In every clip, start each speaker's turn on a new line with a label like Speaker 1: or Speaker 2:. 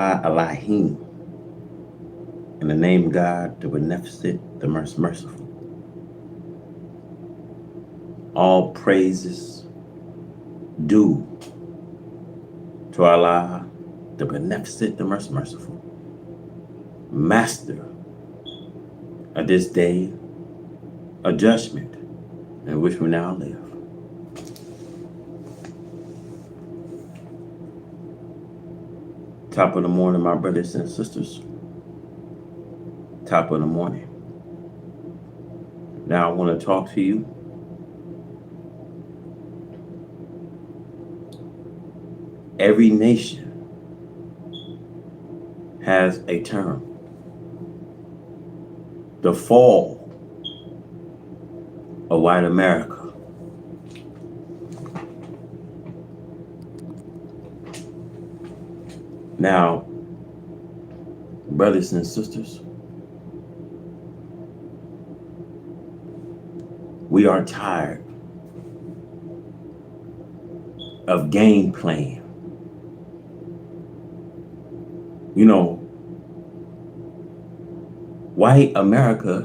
Speaker 1: Elohim, in the name of God, the beneficent, the most merciful. All praises due to Allah, the beneficent, the most merciful, master of this day of judgment in which we now live. Top of the morning, my brothers and sisters. Top of the morning. Now I want to talk to you every nation has a term. The fall of white America. Now, brothers and sisters, we are tired of game playing. You know, white America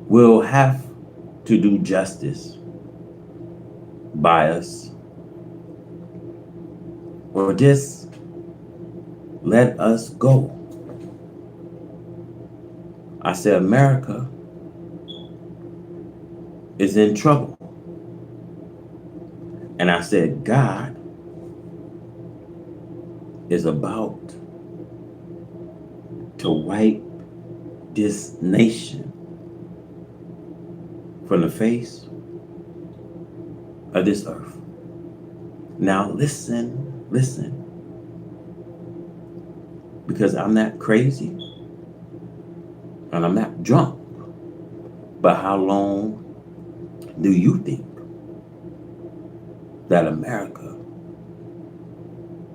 Speaker 1: will have to do justice by us, or just let us go. I said America is in trouble. And I said God is about to wipe this nation from the face of this earth. Now listen, because I'm not crazy and I'm not drunk. But how long do you think that America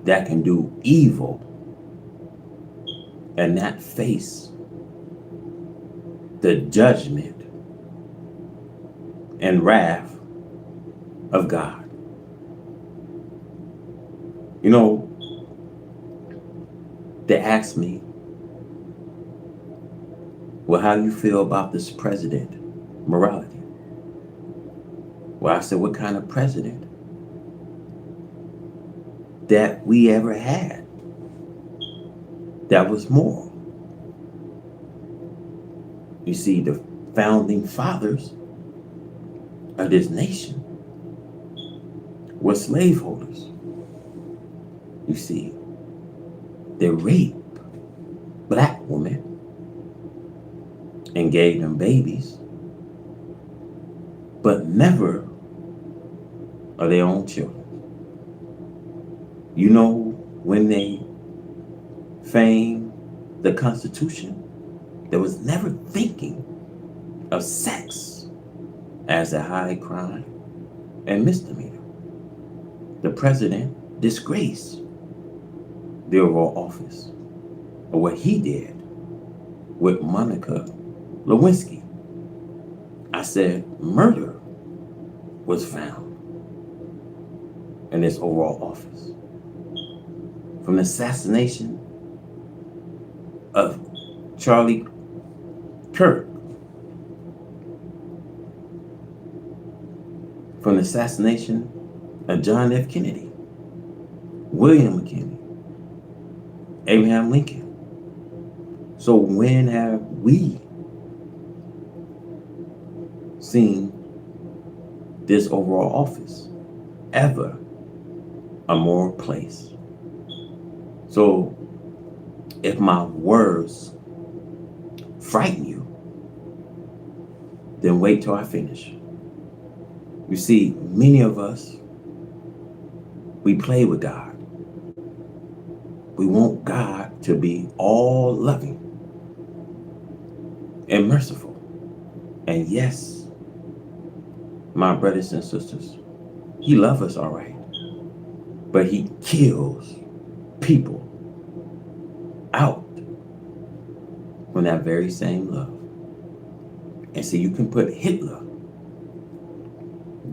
Speaker 1: that can do evil and not face the judgment and wrath of God? You know, they asked me, well, how do you feel about this president morality? Well, I said, what kind of president that we ever had that was moral? You see, the founding fathers of this nation were slaveholders. You see, they raped black women and gave them babies, but never of their own children. You know, when they framed the Constitution, they was never thinking of sex as a high crime and misdemeanor. The president disgraced the Oval Office of what he did with Monica Lewinsky. I said murder was found in this Oval Office from the assassination of Charlie Kirk, from the assassination of John F. Kennedy, William McKinley, Abraham Lincoln. So when have we seen this overall office ever a moral place? So if my words frighten you, then wait till I finish. You see, many of us, we play with God. We want God to be all loving and merciful. And yes, my brothers and sisters, he loves us all right, but he kills people out from that very same love. And so you can put Hitler,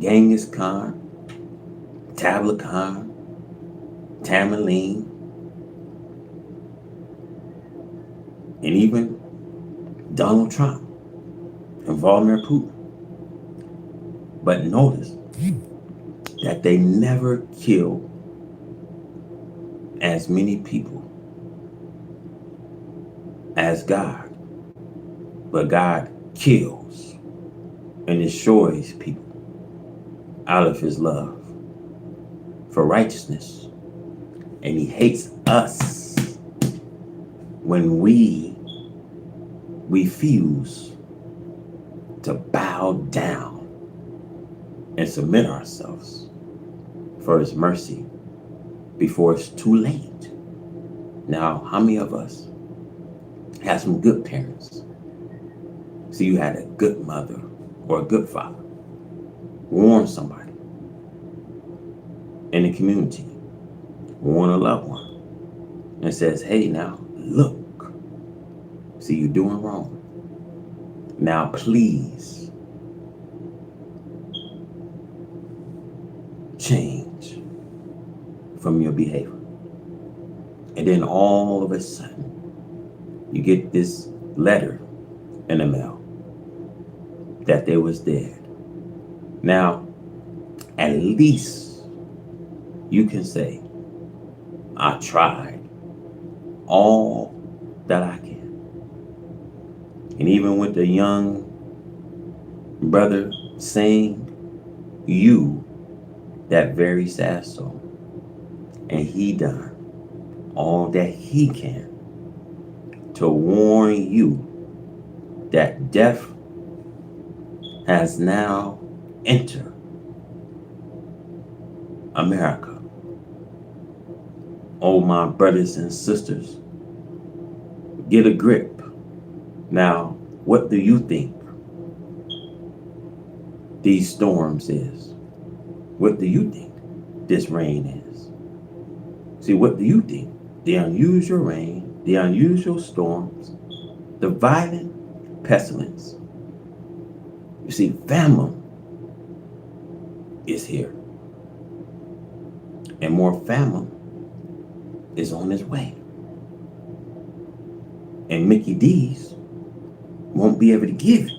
Speaker 1: Genghis Khan, Tablet Khan, Tamerlane, and even Donald Trump and Vladimir Putin. But notice that they never kill as many people as God. But God kills and destroys people out of his love for righteousness. And he hates us when we refuse to bow down and submit ourselves for his mercy before it's too late. Now, how many of us have some good parents? So you had a good mother or a good father warn somebody in the community, warn a loved one, and says, hey, now look, see, you're doing wrong. Now please change from your behavior. And then all of a sudden you get this letter in the mail that they was dead. Now, at least you can say, I tried all that I can. And even with the young brother saying, you, that very sad soul, and he done all that he can to warn you that death has now entered America. Oh, my brothers and sisters, get a grip. Now, what do you think these storms is? What do you think this rain is? See, what do you think? The unusual rain, the unusual storms, the violent pestilence. You see, famine is here. And more famine is on its way. And Mickey D's won't be able to give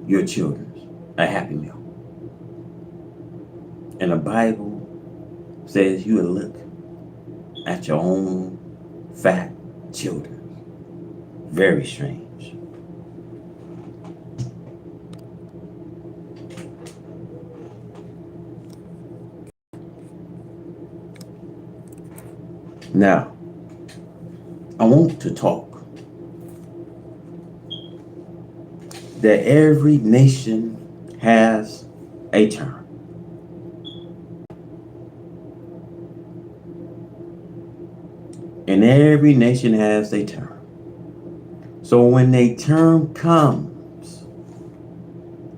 Speaker 1: your children a Happy Meal. And the Bible says you will look at your own fat children. Very strange. Now, I want to talk that every nation has a term. And every nation has a term. So when a term comes,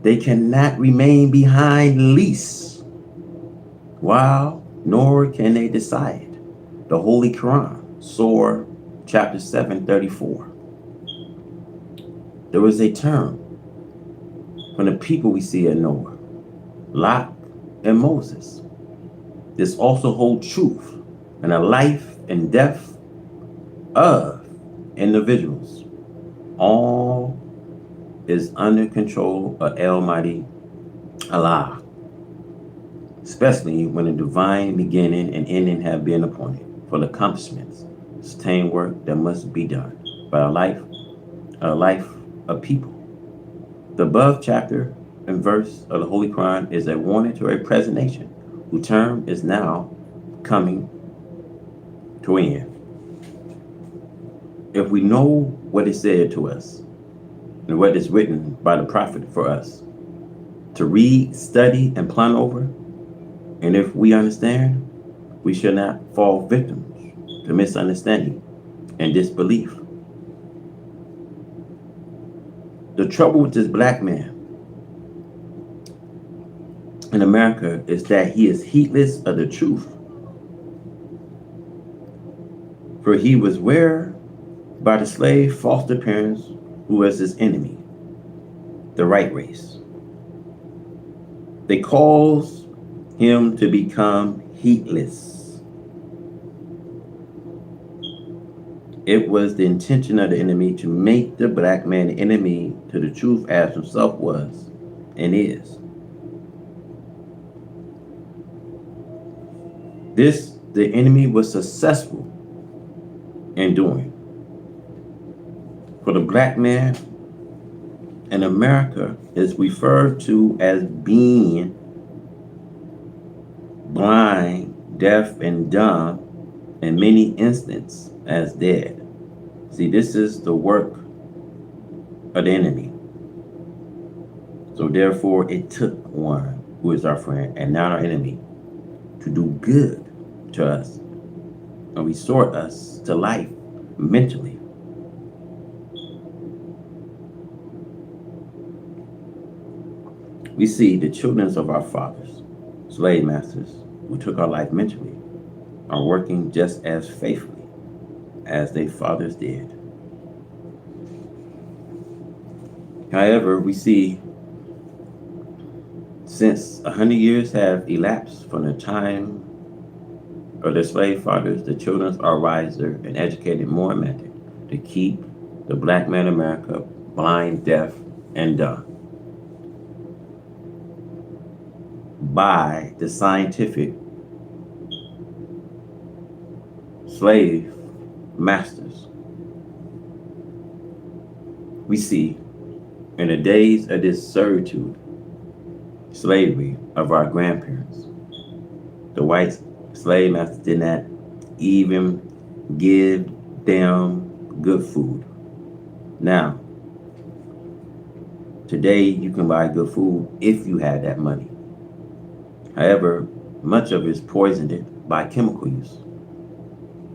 Speaker 1: they cannot remain behind lease. Wow, nor can they decide. The Holy Quran, Surah chapter 7:34. There was a term from the people we see in Noah, Lot and Moses. This also holds truth in the life and death of individuals. All is under control of Almighty Allah, especially when the divine beginning and ending have been appointed for the accomplishments, sustained work that must be done by a life of people. The above chapter and verse of the Holy Quran is a warning to a present nation whose term is now coming to an end. If we know what is said to us and what is written by the prophet for us to read, study, and plan over, and if we understand, we shall not fall victims to misunderstanding and disbelief. The trouble with this black man in America is that he is heedless of the truth. For he was where by the slave foster parents who was his enemy, the right race. They caused him to become heedless It was the intention of the enemy to make the black man the enemy to the truth as himself was and is. This the enemy was successful in doing. For the black man in America is referred to as being blind, deaf, and dumb, in many instances as dead. See, this is the work of the enemy. So therefore, it took one who is our friend and not our enemy to do good to us and restore us to life mentally. We see the children of our fathers, slave masters, who took our life mentally, are working just as faithfully as their fathers did. However, we see since 100 years have elapsed from the time of the slave fathers, the children are wiser and educated more method to keep the black man in America blind, deaf, and dumb by the scientific slave masters. We see in the days of this servitude, slavery of our grandparents, the white slave masters did not even give them good food. Now, today you can buy good food if you have that money. However, much of it is poisoned by chemical use.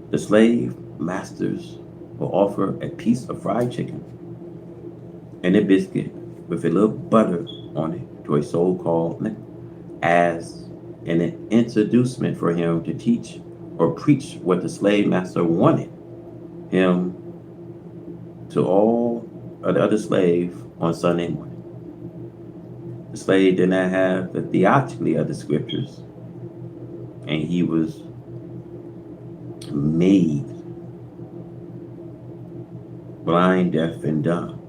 Speaker 1: The slave masters will offer a piece of fried chicken and a biscuit with a little butter on it to a so-called nickel as an introducement for him to teach or preach what the slave master wanted him to all of the other slaves on Sunday morning. The slave did not have the theology of the scriptures, and he was made blind, deaf, and dumb.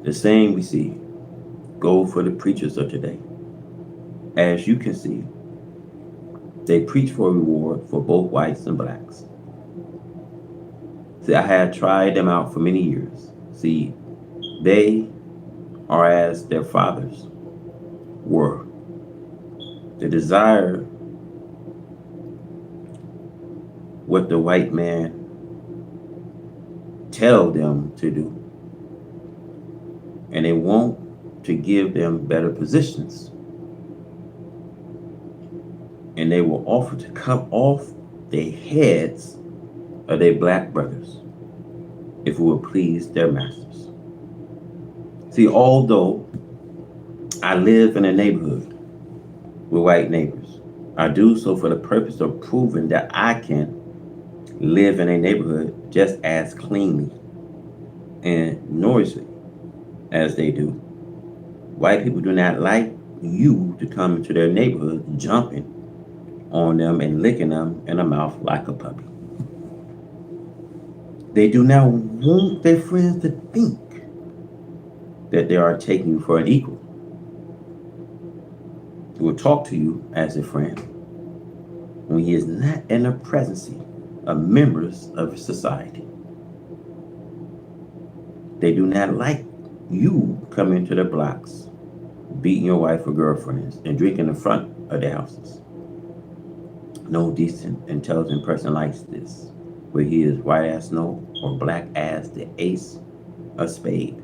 Speaker 1: The same we see go for the preachers of today. As you can see, they preach for a reward for both whites and blacks. See, I had tried them out for many years. See, they are as their fathers were. They desire what the white man tell them to do. And they want to give them better positions. And they will offer to cut off the heads of their black brothers if it will please their masters. See, although I live in a neighborhood with white neighbors, I do so for the purpose of proving that I can live in a neighborhood just as cleanly and noisily as they do. White people do not like you to come into their neighborhood jumping on them and licking them in the mouth like a puppy. They do not want their friends to think that they are taking you for an equal. He will talk to you as a friend when he is not in the presence of members of society. They do not like you coming to the blocks, beating your wife or girlfriends, and drinking in front of their houses. No decent, intelligent person likes this, where he is white as snow or black as the ace of spade.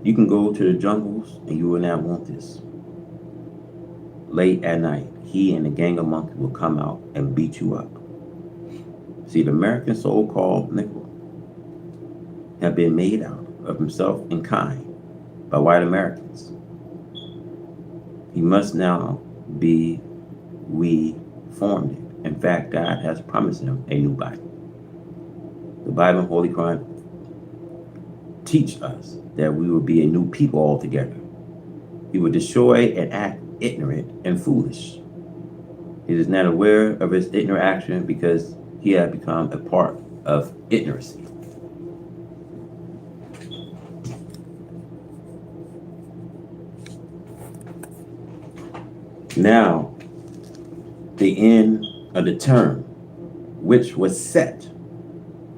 Speaker 1: You can go to the jungles and you will not want this. Late at night, he and a gang of monkeys will come out and beat you up. See, the American so-called nickel have been made out of himself and kind by white Americans. He must now be reformed. In fact, God has promised him a new body. The Bible and Holy Quran teach us that we will be a new people altogether. He will destroy and act ignorant and foolish. He is not aware of his ignorant action because he had become a part of ignorancy. Now, the end of the term, which was set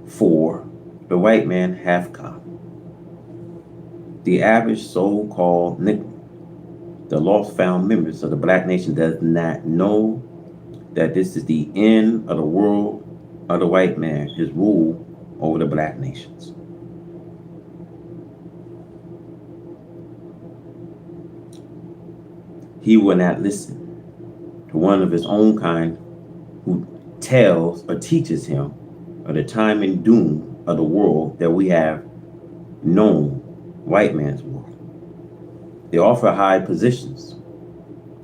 Speaker 1: for the white man, have come. The average so-called Negro, the lost found members of the black nation, does not know that this is the end of the world of the white man, his rule over the black nations. He will not listen to one of his own kind who tells or teaches him of the time and doom of the world that we have known, white man's world. They offer high positions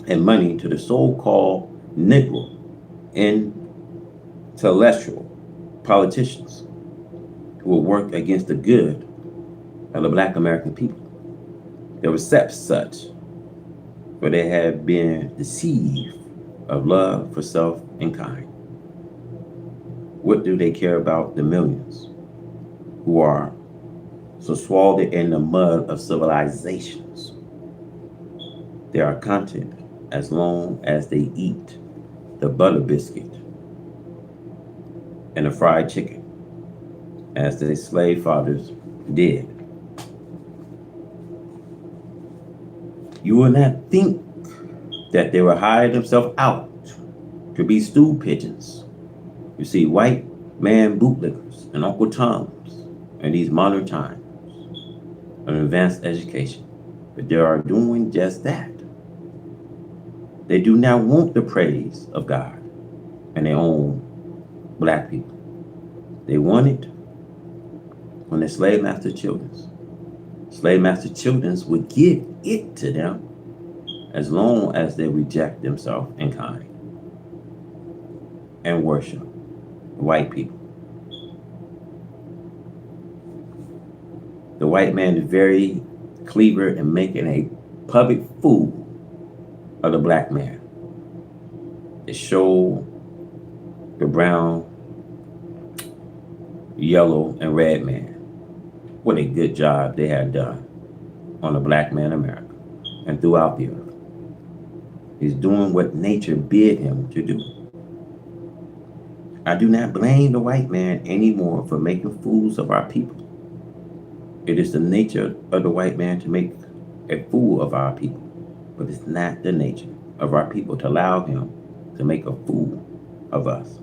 Speaker 1: and money to the so-called Negro intellectual politicians who will work against the good of the black American people. They accept such, for they have been deceived of love for self and kind. What do they care about the millions who are so swallowed in the mud of civilizations? They are content as long as they eat the butter biscuit and the fried chicken, as their slave fathers did. You will not think that they will hire themselves out to be stool pigeons. You see, white man bootlickers and Uncle Toms in these modern times of advanced education, but they are doing just that. They do not want the praise of God and their own black people. They want it when the slave master children. Slave master children would give it to them as long as they reject themselves in kind and worship white people. The white man is very clever in making a public fool of the black man. It showed the brown, yellow, and red man what a good job they had done on the black man in America and throughout the earth. He's doing what nature bid him to do. I do not blame the white man anymore for making fools of our people. It is the nature of the white man to make a fool of our people, but it's not the nature of our people to allow him to make a fool of us.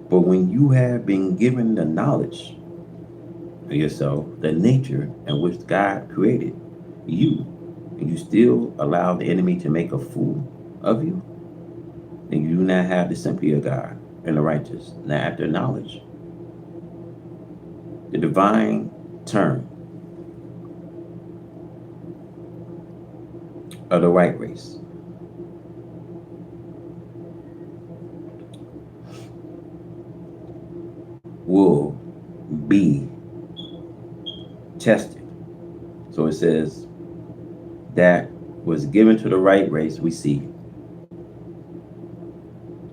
Speaker 1: But when you have been given the knowledge of yourself, the nature in which God created you, and you still allow the enemy to make a fool of you, then you do not have the sympathy of God and the righteous, not after knowledge. The divine term of the white race will be tested. So it says that was given to the right race, we see,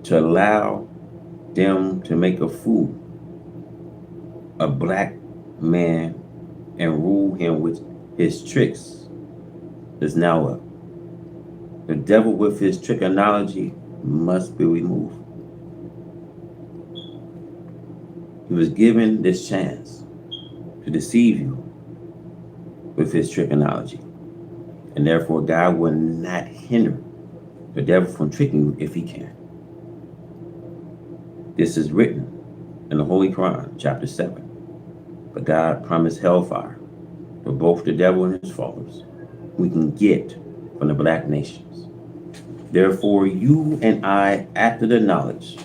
Speaker 1: to allow them to make a fool, a black man, and rule him with his tricks is now up. The devil with his trickology must be removed. He was given this chance to deceive you with his trickology. And therefore, God will not hinder the devil from tricking you if he can. This is written in the Holy Quran, chapter 7. But God promised hellfire for both the devil and his followers we can get from the black nations. Therefore, you and I, after the knowledge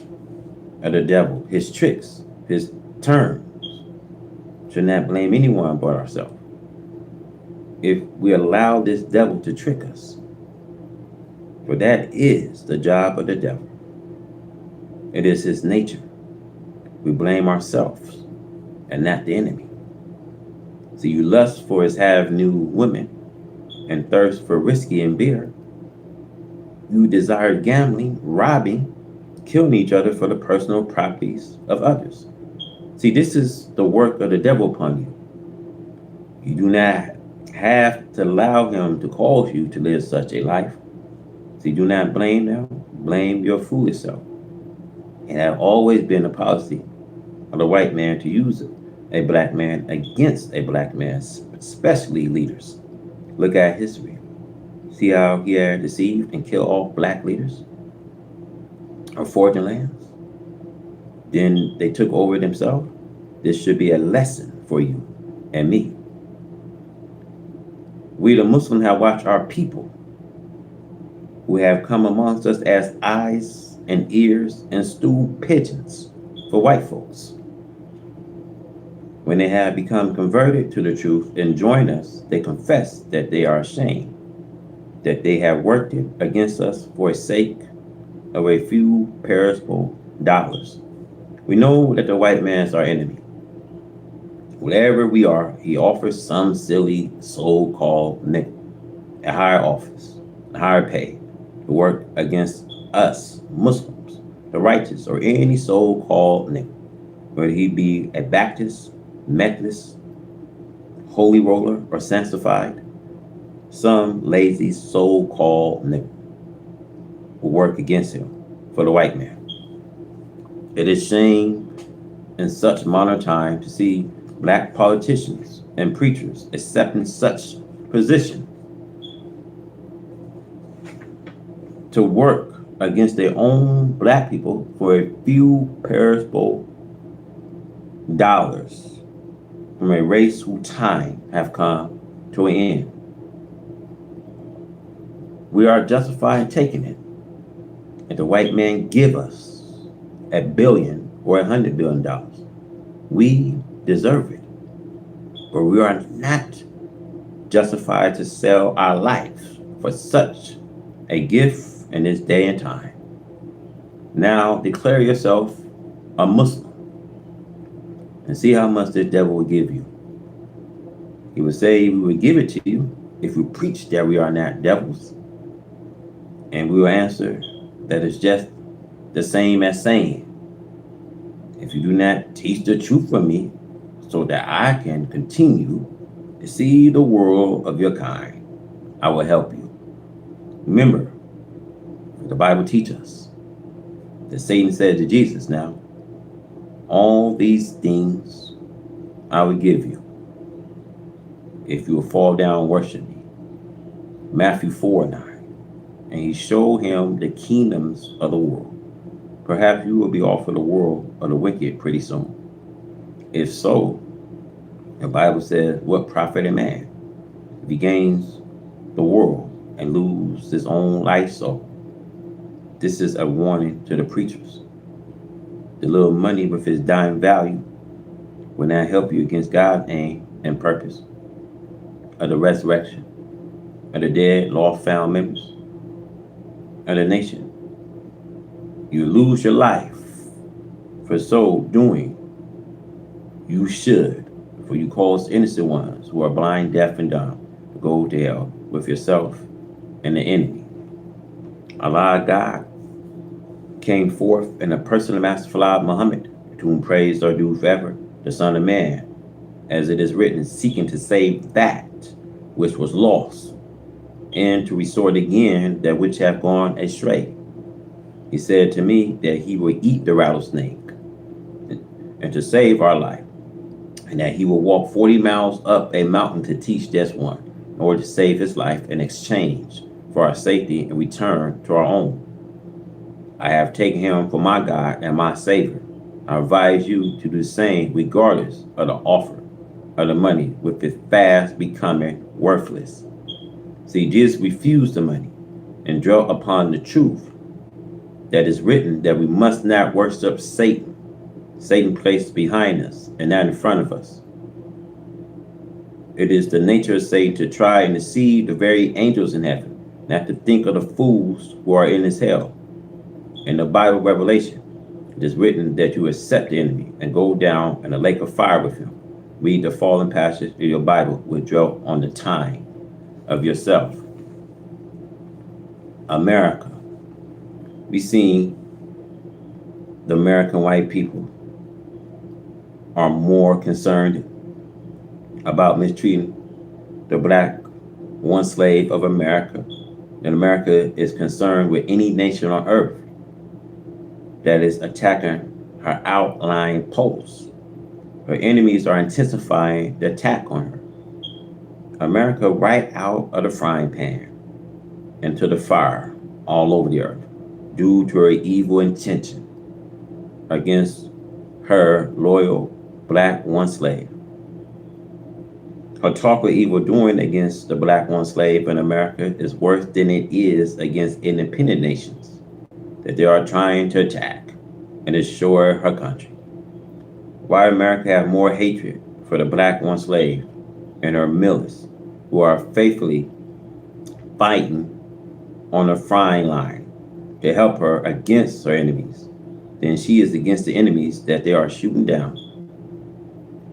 Speaker 1: of the devil, his tricks, his terms, should not blame anyone but ourselves. If we allow this devil to trick us, for that is the job of the devil. It is his nature. We blame ourselves and not the enemy. So you lust for his have new women and thirst for whiskey and beer. You desire gambling, robbing, killing each other for the personal properties of others. See, this is the work of the devil upon you. You do not have to allow him to cause you to live such a life. See, do not blame them, blame your foolish self. It has always been a policy of the white man to use a black man against a black man, especially leaders. Look at history. See how he had deceived and killed all black leaders of foreign lands? Then they took over themselves. This should be a lesson for you and me. We, the Muslims, have watched our people who have come amongst us as eyes and ears and stool pigeons for white folks. When they have become converted to the truth and joined us, they confess that they are ashamed, that they have worked it against us for the sake of a few perishable dollars. We know that the white man is our enemy. Wherever we are, he offers some silly so-called nigger a higher office, a higher pay to work against us, Muslims, the righteous, or any so-called nigger, whether he be a Baptist, Methodist, holy roller, or sanctified. Some lazy so-called nigger will work against him for the white man. It is shame in such modern time to see black politicians and preachers accepting such position to work against their own black people for a few perishable dollars from a race whose time have come to an end. We are justified in taking it. If the white man give us $1 billion or $100 billion, we deserve it. But we are not justified to sell our life for such a gift in this day and time. Now declare yourself a Muslim and see how much the devil will give you. He would say we would give it to you if we preach that we are not devils. And we will answer that it's just the same as saying, if you do not teach the truth from me so that I can continue to see the world of your kind, I will help you. Remember, the Bible teaches us that Satan said to Jesus, now, all these things I will give you if you will fall down and worship me. Matthew 4:9. And he showed him the kingdoms of the world. Perhaps you will be offered the world of the wicked pretty soon. If so, the Bible says, what profit a man if he gains the world and lose his own life soul? This is a warning to the preachers. The little money with its dime value will not help you against God's aim and purpose of the resurrection of the dead, lost, found members of the nation. You lose your life for so doing. You should, for you cause innocent ones who are blind, deaf, and dumb to go to hell with yourself and the enemy. Allah God came forth in the person of Master Fard Muhammad, to whom praise are due forever, the Son of Man, as it is written, seeking to save that which was lost, and to restore again that which have gone astray. He said to me that he will eat the rattlesnake and to save our life, and that he will walk 40 miles up a mountain to teach just one, in order to save his life in exchange for our safety and return to our own. I have taken him for my God and my Savior. I advise you to do the same regardless of the offer of the money, with it fast becoming worthless. See, Jesus refused the money and dwelt upon the truth that is written that we must not worship Satan. Satan placed behind us and not in front of us. It is the nature of Satan to try and deceive the very angels in heaven, not to think of the fools who are in his hell. In the Bible Revelation, it is written that you accept the enemy and go down in a lake of fire with him. Read the fallen passage of your Bible, which dwelt on the time of yourself. America. We seen the American white people are more concerned about mistreating the black one slave of America than America is concerned with any nation on earth that is attacking her outlying posts. Her enemies are intensifying the attack on her. America right out of the frying pan into the fire all over the earth due to her evil intention against her loyal black one slave. Her talk of evil doing against the black one slave in America is worse than it is against independent nations that they are trying to attack and destroy her country. Why America have more hatred for the black one slave and her millers who are faithfully fighting on the frying line to help her against her enemies than she is against the enemies that they are shooting down.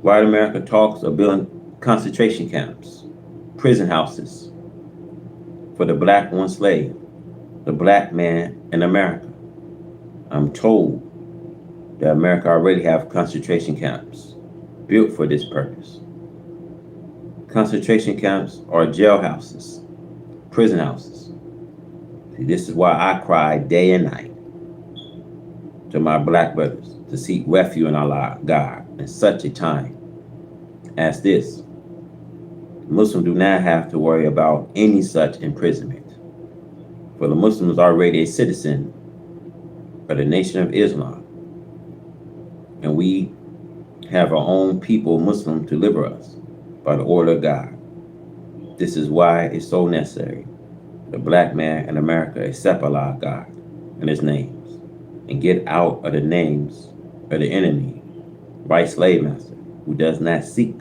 Speaker 1: White America talks of building concentration camps, prison houses for the black one slave, the black man in America. I'm told that America already have concentration camps built for this purpose. Concentration camps are jailhouses, prison houses. See, this is why I cry day and night to my black brothers to seek refuge in Allah, God, in such a time as this. Muslims do not have to worry about any such imprisonment. For the Muslim is already a citizen of the Nation of Islam. And we have our own people, Muslim, to deliver us by the order of God. This is why it's so necessary the black man in America accept Allah, God, and his names, and get out of the names of the enemy, white slave master, who does not seek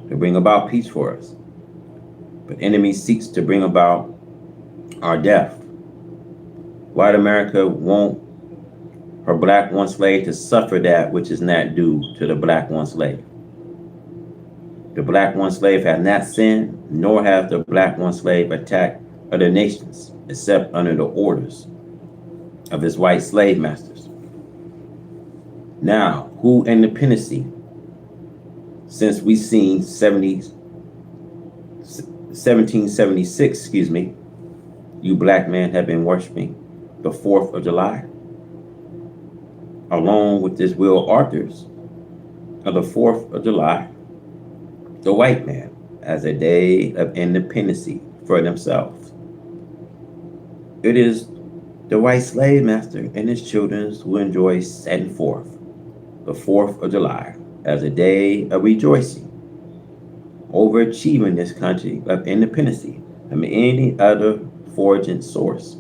Speaker 1: to bring about peace for us, but enemy seeks to bring about our death. White America won't her black one slave to suffer that which is not due to the black one slave. The black one slave has not sinned, nor has the black one slave attacked other nations, except under the orders of his white slave masters. Now, who independency, since we seen 1776, you black men have been worshiping the 4th of July, along with this Will Arthur's of the 4th of July, the white man, as a day of independency for themselves. It is the white slave master and his children who enjoy setting forth the 4th of July as a day of rejoicing over achieving this country of independency from any other foreign source.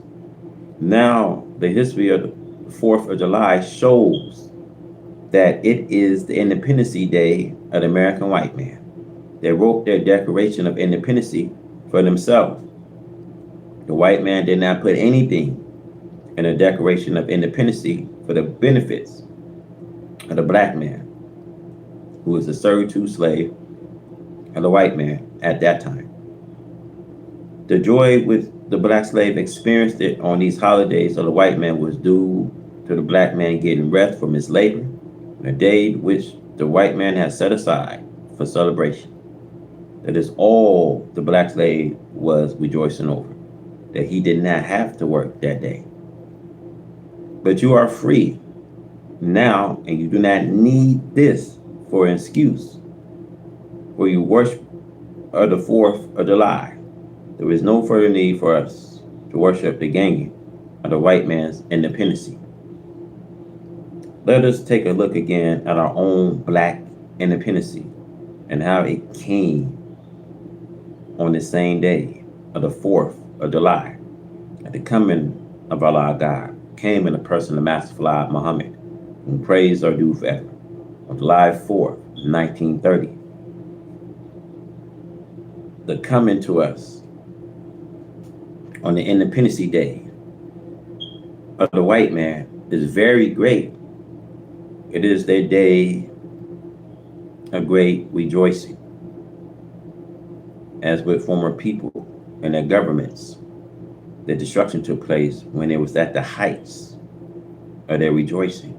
Speaker 1: Now, the history of the 4th of July shows that it is the Independency Day of the American white man. They wrote their Declaration of Independence for themselves. The white man did not put anything in the Declaration of Independence for the benefits of the black man, who was a servitude slave of the white man at that time. The joy with the black slave experienced it on these holidays of the white man was due to the black man getting rest from his labor, a day which the white man had set aside for celebration. That is all the black slave was rejoicing over, that he did not have to work that day. But you are free now, and you do not need this for an excuse for you worship of the 4th of July. There is no further need for us to worship the ganging of the white man's independence. Let us take a look again at our own black independence and how it came on the same day of the 4th of July. At the coming of Allah God came in the person of Master Fard Muhammad, whom praise are due forever, on July 4th, 1930. The coming to us on the Independence Day of the white man is very great. It is their day of great rejoicing, as with former people and their governments. The destruction took place when it was at the heights of their rejoicing.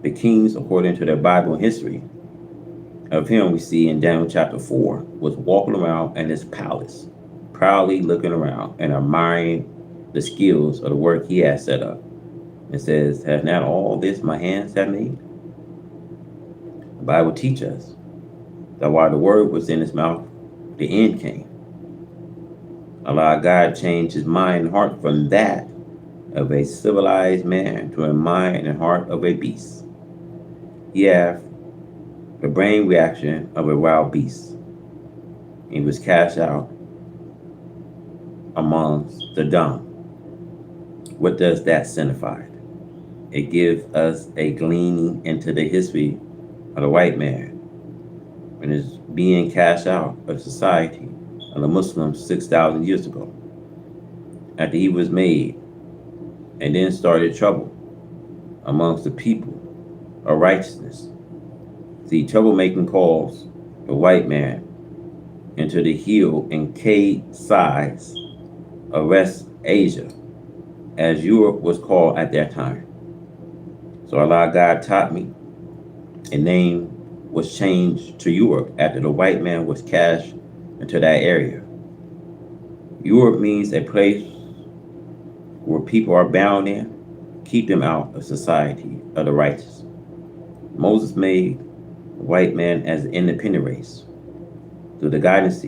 Speaker 1: The kings, according to their Bible history, of him we see in Daniel chapter 4, was walking around in his palace, proudly looking around and admiring the skills of the work he had set up. It says, "Has not all this my hands have made?" The Bible teaches us that while the word was in his mouth, the end came. Allah God changed his mind and heart from that of a civilized man to a mind and heart of a beast. He had the brain reaction of a wild beast. He was cast out amongst the dumb. What does that signify? It gives us a gleaning into the history of the white man when it's being cast out of society of the Muslims 6,000 years ago. After he was made and then started trouble amongst the people of righteousness. See, troublemaking calls the white man into the hill and cave sides of West Asia, as Europe was called at that time. So Allah God taught me a name was changed to Europe after the white man was cast into that area. Europe means a place where people are bound in, keep them out of society of the righteous. Moses made the white man as an independent race through the guidance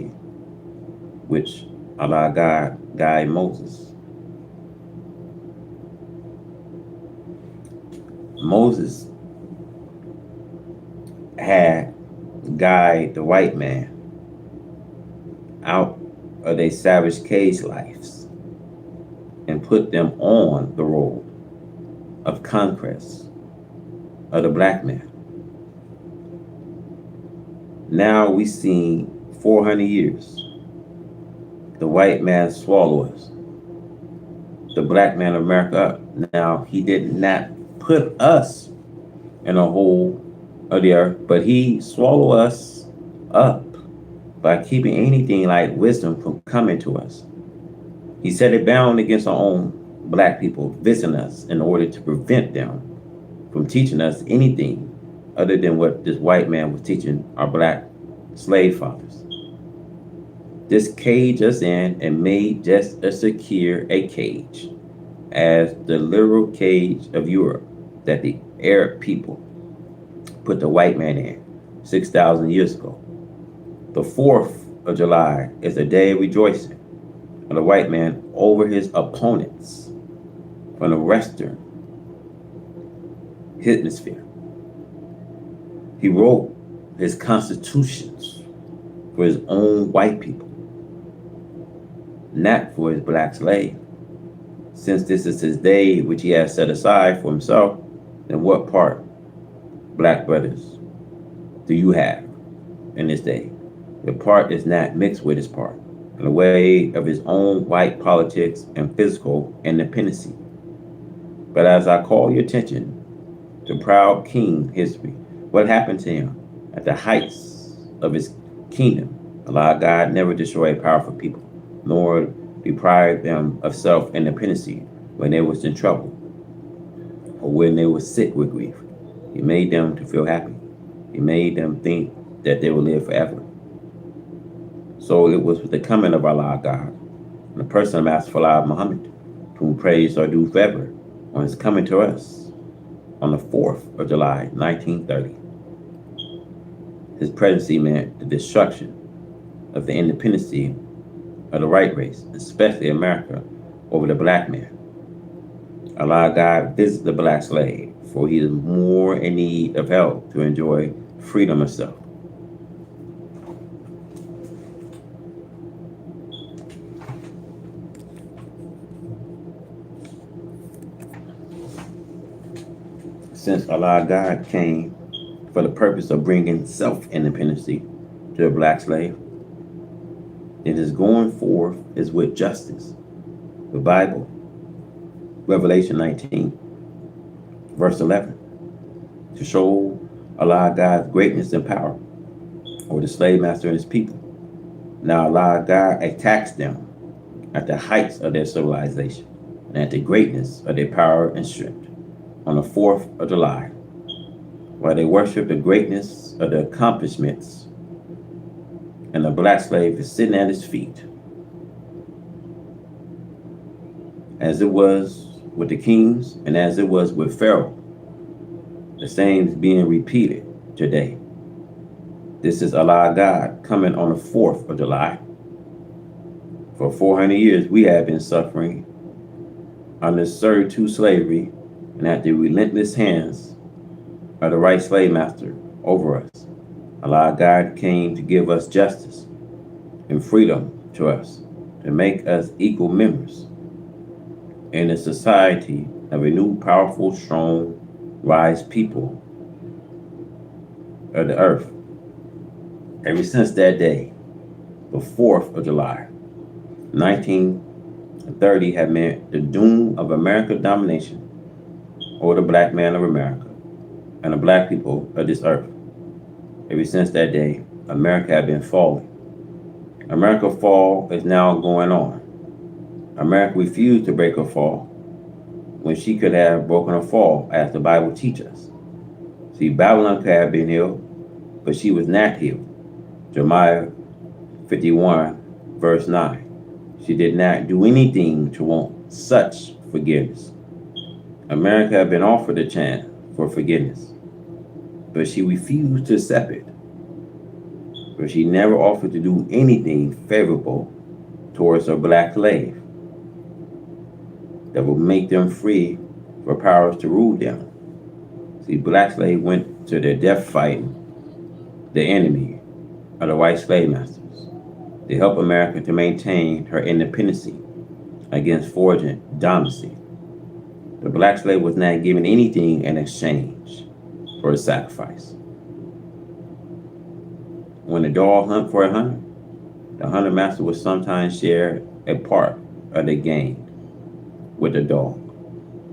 Speaker 1: which Allah God guided Moses. Moses had guided the white man out of their savage cage lives and put them on the road of conquest of the black man. Now we see 400 years the white man swallow us, the black man of America up. Now he did not put us in a hole of the earth, but he swallowed us up by keeping anything like wisdom from coming to us. He set it bound against our own black people visiting us in order to prevent them from teaching us anything other than what this white man was teaching our black slave fathers. This caged us in and made just as secure a cage as the literal cage of Europe that the Arab people put the white man in 6,000 years ago. The 4th of July is a day of rejoicing of the white man over his opponents from the Western hemisphere. He wrote his constitutions for his own white people, not for his black slave. Since this is his day which he has set aside for himself, then what part, black brothers, do you have in this day? Your part is not mixed with his part in the way of his own white politics and physical independency. But as I call your attention to proud king history, what happened to him at the heights of his kingdom? Allah God never destroyed powerful people, nor deprived them of self-independency when they was in trouble or when they were sick with grief. He made them to feel happy. He made them think that they would live forever. So it was with the coming of Allah God, and the person of Master Fard Muhammad, to whom praise are due forever, on his coming to us on the 4th of July, 1930. His presidency meant the destruction of the independency of the white race, especially America, over the black man. Allah God visits the black slave, for he is more in need of help to enjoy freedom himself. Since Allah God came for the purpose of bringing self-independency to the black slave, and his going forth is with justice. The Bible, Revelation 19, verse 11, to show Allah God's greatness and power over the slave master and his people. Now Allah God attacks them at the heights of their civilization and at the greatness of their power and strength on the 4th of July, while they worship the greatness of the accomplishments, and the black slave is sitting at his feet, as it was with the kings and as it was with Pharaoh. The same is being repeated today. This is Allah God coming on the 4th of July. For 400 years, we have been suffering under servitude slavery and at the relentless hands of the right slave master over us. Allah God came to give us justice and freedom to us, to make us equal members in a society of a new, powerful, strong, wise people of the earth. Ever since that day, the 4th of July, 1930 had meant the doom of America's domination over the black man of America and the black people of this earth. Ever since that day, America had been falling. America's fall is now going on. America refused to break her fall when she could have broken her fall, as the Bible teaches us. See, Babylon could have been healed, but she was not healed. Jeremiah 51, verse 9. She did not do anything to want such forgiveness. America had been offered a chance for forgiveness, but she refused to accept it. But she never offered to do anything favorable towards her black slave that would make them free for powers to rule them. See, black slave went to their death fighting the enemy of the white slave masters. They helped America to maintain her independence against foreign dominancy. The black slave was not given anything in exchange for a sacrifice. When the dog hunt for a hunter, the hunter master would sometimes share a part of the gain with the dog.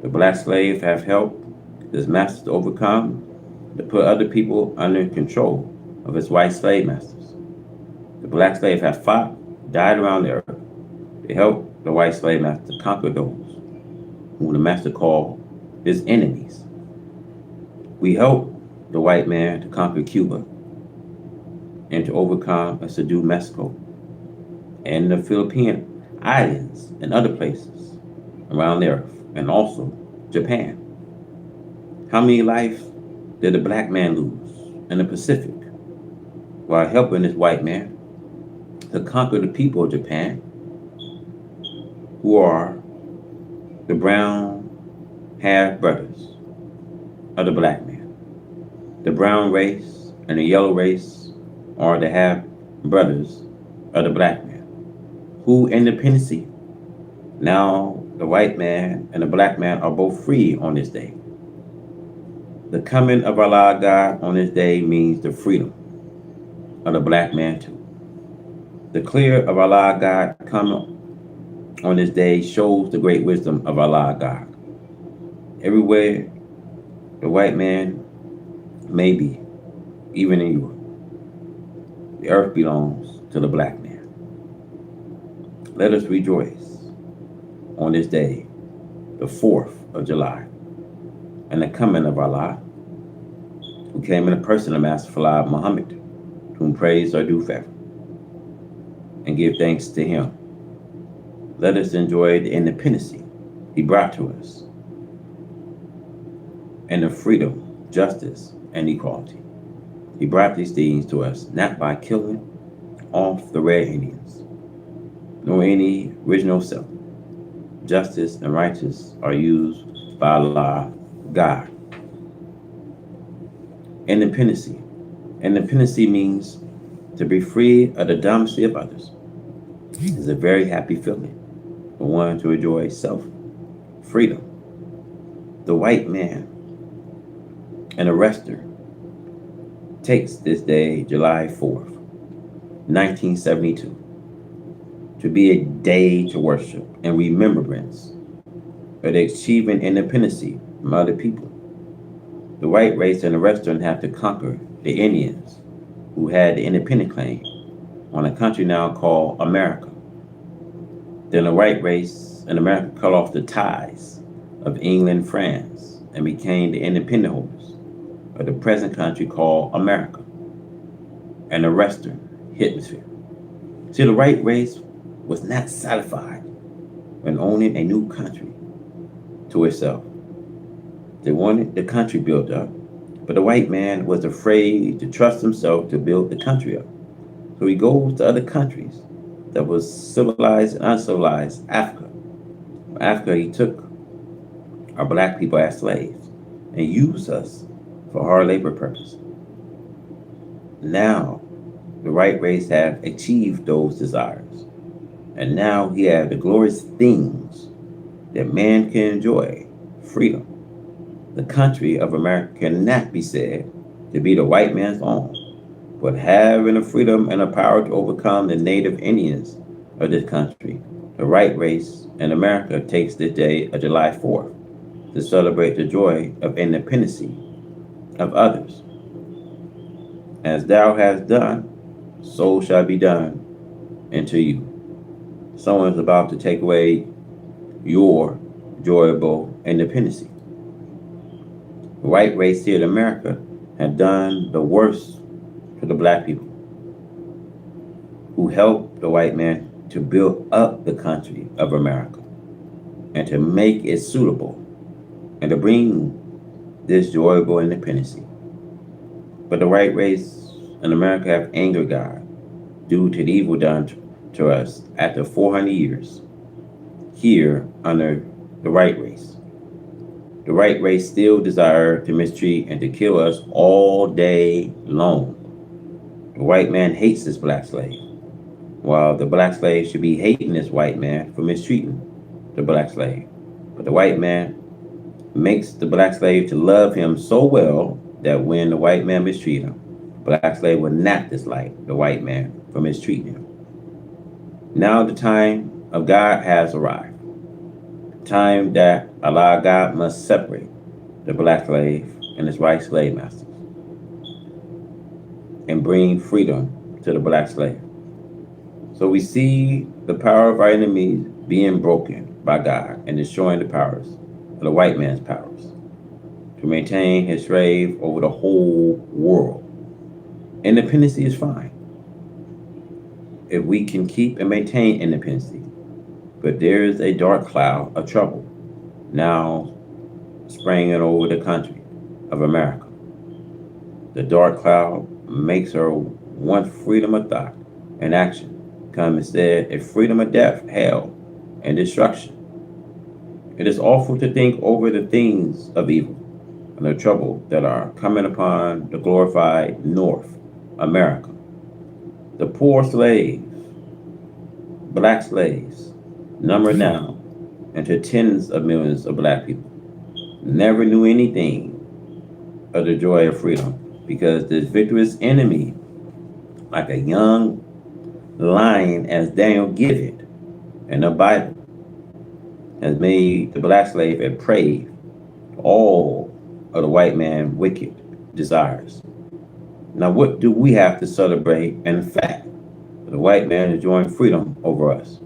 Speaker 1: The black slave have helped his master to overcome, to put other people under control of his white slave masters. The black slave have fought, died around the earth. They helped the white slave master to conquer those whom the master called his enemies. We helped the white man to conquer Cuba and to overcome and subdue Mexico and the Philippine Islands and other places around the earth, and also Japan. How many lives did the black man lose in the Pacific while helping this white man to conquer the people of Japan, who are the brown half brothers of the black man? The brown race and the yellow race are the half brothers of the black man, who independency. Now the white man and the black man are both free on this day. The coming of Allah God on this day means the freedom of the black man too. The clear of Allah God coming on this day shows the great wisdom of Allah God. Everywhere the white man may be, even in Europe, the earth belongs to the black man. Let us rejoice on this day, the 4th of July, and the coming of Allah, who came in the person of Master Fard Muhammad, to whom praise are due forever, and give thanks to him. Let us enjoy the independence he brought to us, and the freedom, justice, and equality. He brought these things to us not by killing off the red Indians, nor any original self. Justice and righteousness are used by Allah God. Independence. Independence means to be free of the dominancy of others. It's a very happy feeling for one to enjoy self-freedom. The white man, an arrester, takes this day, July 4th, 1972, to be a day to worship and remembrance of the achieving independence from other people. The white race and the Western have to conquer the Indians who had the independent claim on a country now called America. Then the white race in America cut off the ties of England and France and became the independent holders of the present country called America and the Western Hemisphere. See, the white race was not satisfied when owning a new country to itself. They wanted the country built up, but the white man was afraid to trust himself to build the country up. So he goes to other countries that was civilized and uncivilized Africa. Africa, he took our black people as slaves and used us for hard labor purposes. Now, the white race have achieved those desires, and now he have the glorious things that man can enjoy, freedom. The country of America cannot be said to be the white man's own, but having the freedom and the power to overcome the native Indians of this country, the white race in America takes the day of July 4th to celebrate the joy of independence of others. As thou hast done, so shall be done unto you. Someone is about to take away your enjoyable independence. The white race here in America had done the worst to the black people, who helped the white man to build up the country of America and to make it suitable and to bring this enjoyable independence. But the white race in America have angered God due to the evil done to us after 400 years here under the white race. The white race still desire to mistreat and to kill us all day long. The white man hates this black slave, while the black slave should be hating this white man for mistreating the black slave. But the white man makes the black slave to love him so well that when the white man mistreats him, the black slave will not dislike the white man for mistreating him. Now the time of God has arrived. Time that Allah God must separate the black slave and his white slave masters and bring freedom to the black slave. So we see the power of our enemies being broken by God and destroying the powers of the white man's powers to maintain his slave over the whole world. Independence is fine if we can keep and maintain independence. But there is a dark cloud of trouble now spraying over the country of America. The dark cloud makes her want freedom of thought and action come instead a freedom of death, hell, and destruction. It is awful to think over the things of evil and the trouble that are coming upon the glorified North America. The poor slaves, black slaves, number now into tens of millions of black people, never knew anything of the joy of freedom because this victorious enemy, like a young lion as Daniel give it in the Bible, has made the black slave a prey to all of the white man's wicked desires. Now what do we have to celebrate? In fact, the white man is enjoying freedom over us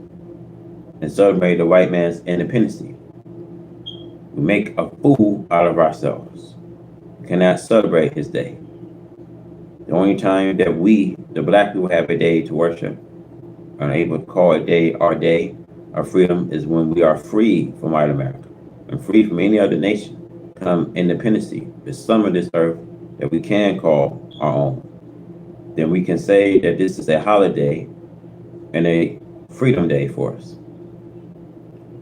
Speaker 1: and celebrate the white man's independence. We make a fool out of ourselves. We cannot celebrate his day. The only time that we, the black people, have a day to worship and are able to call a day of freedom is when we are free from white America and free from any other nation. Come independence, the sum of this earth that we can call our own. Then we can say that this is a holiday and a freedom day for us.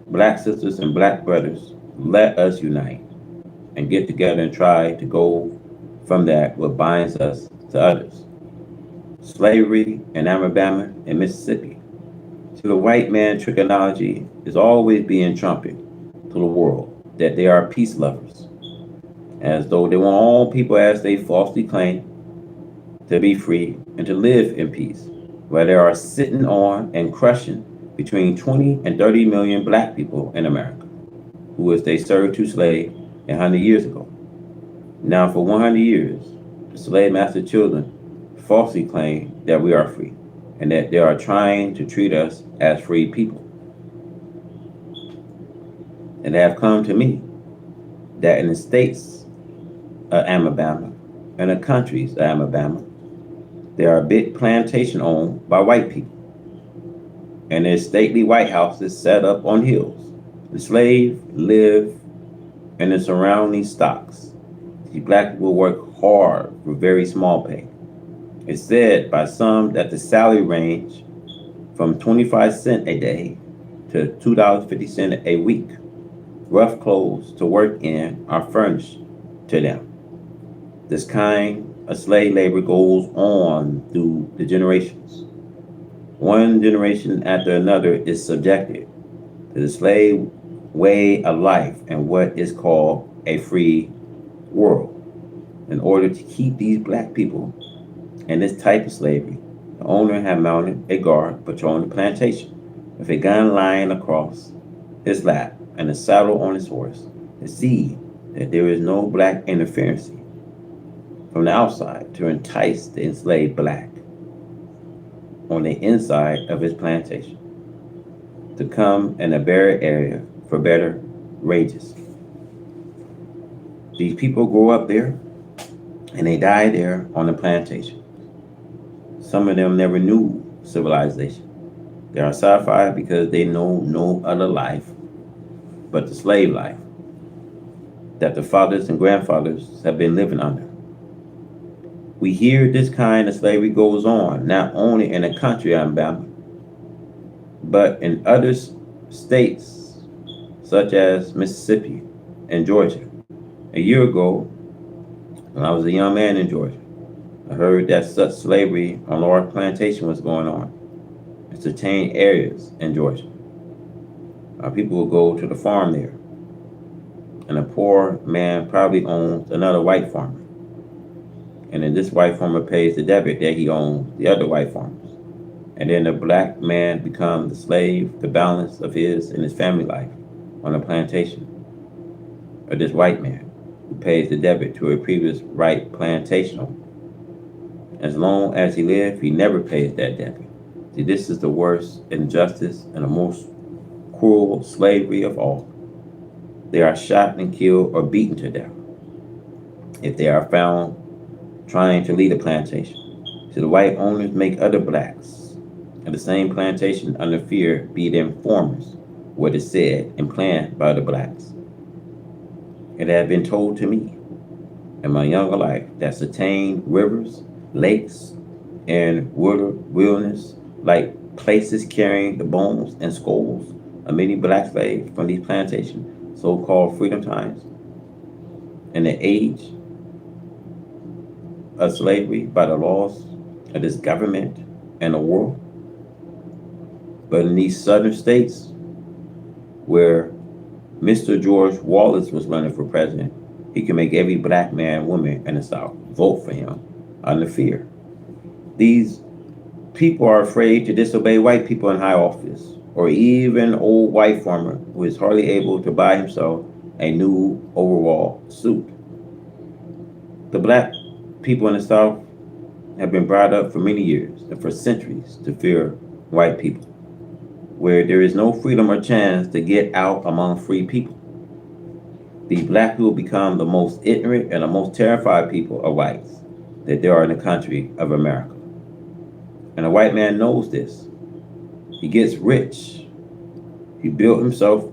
Speaker 1: Black sisters and black brothers, let us unite and get together and try to go from that what binds us to others. Slavery in Alabama and Mississippi. So the white man trichology is always being trumpeted to the world that they are peace lovers, as though they want all people as they falsely claim to be free and to live in peace, where they are sitting on and crushing between 20 and 30 million black people in America, who was they served to slave 100 years ago. Now for 100 years, the slave master children falsely claim that we are free and that they are trying to treat us as free people. And they have come to me that in the states of Alabama and the countries of Alabama, there are big plantations owned by white people, and their stately white houses set up on hills. The slaves live in the surrounding stocks. The black people work hard for very small pay. It's said by some that the salary range from 25 cents a day to $2.50 a week. Rough clothes to work in are furnished to them. This kind of slave labor goes on through the generations. One generation after another is subjected to the slave way of life and what is called a free world. In order to keep these black people in this type of slavery, the owner had mounted a guard patrolling the plantation with a gun lying across his lap and a saddle on his horse to see that there is no black interference from the outside to entice the enslaved black on the inside of his plantation to come in a buried area for better wages. These people grow up there and they die there on the plantation. Some of them never knew civilization. They are sci-fi because they know no other life but the slave life that the fathers and grandfathers have been living under. We hear this kind of slavery goes on not only in the country of Alabama, but in other states such as Mississippi and Georgia. A year ago, when I was a young man in Georgia, I heard that such slavery on large plantation was going on in certain areas in Georgia. People would go to the farm there, and a poor man probably owns another white farmer. And then this white farmer pays the debit that he owns the other white farmers. And then the black man becomes the slave, the balance of his and his family life on a plantation. Or this white man who pays the debit to a previous white plantation owner. As long as he lives, he never pays that debit. See, this is the worst injustice and the most cruel slavery of all. They are shot and killed or beaten to death if they are found trying to lead a plantation. So the white owners make other blacks at the same plantation under fear be the informers, what is said and planned by the blacks. It had been told to me in my younger life that certain rivers, lakes, and wilderness, like places carrying the bones and skulls of many black slaves from these plantations, so-called freedom times, in the age of slavery by the laws of this government and the world. But in these southern states where Mr. George Wallace was running for president, he can make every black man and woman in the South vote for him under fear. These people are afraid to disobey white people in high office, or even an old white farmer who is hardly able to buy himself a new overall suit. The black people in the South have been brought up for many years and for centuries to fear white people, where there is no freedom or chance to get out among free people. These black people become the most ignorant and the most terrified people of whites that there are in the country of America. And a white man knows this. He gets rich. He built himself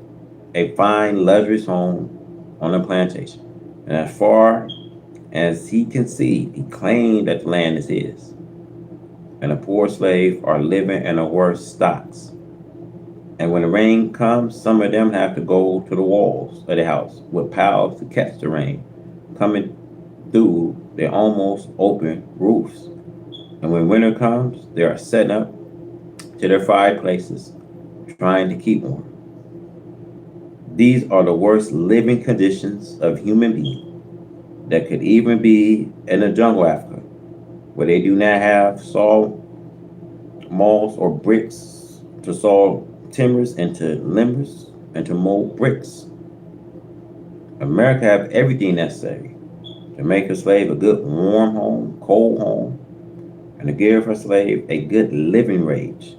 Speaker 1: a fine, luxurious home on a plantation. And as far as he can see, he claimed that the land is his. And the poor slaves are living in the worst stocks. And when the rain comes, some of them have to go to the walls of the house with piles to catch the rain coming through their almost open roofs. And when winter comes, they are setting up to their fireplaces, trying to keep warm. These are the worst living conditions of human beings that could even be in the jungle Africa, where they do not have saw malls or bricks to saw timbers into limbers and to mold bricks. America have everything necessary to make a slave a good warm home, cold home, and to give her slave a good living wage,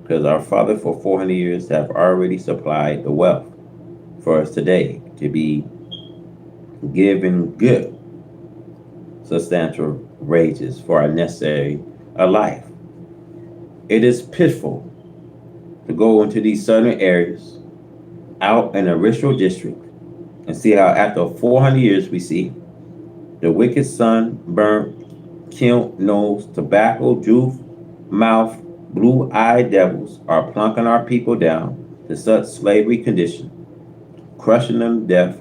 Speaker 1: because our father for 400 years have already supplied the wealth for us today to be given good, substantial wages for our necessary life. It is pitiful to go into these southern areas out in a ritual district and see how after 400 years we see the wicked sun burnt, killed nose, tobacco, juice, mouth, blue-eyed devils are plunking our people down to such slavery condition, crushing them to death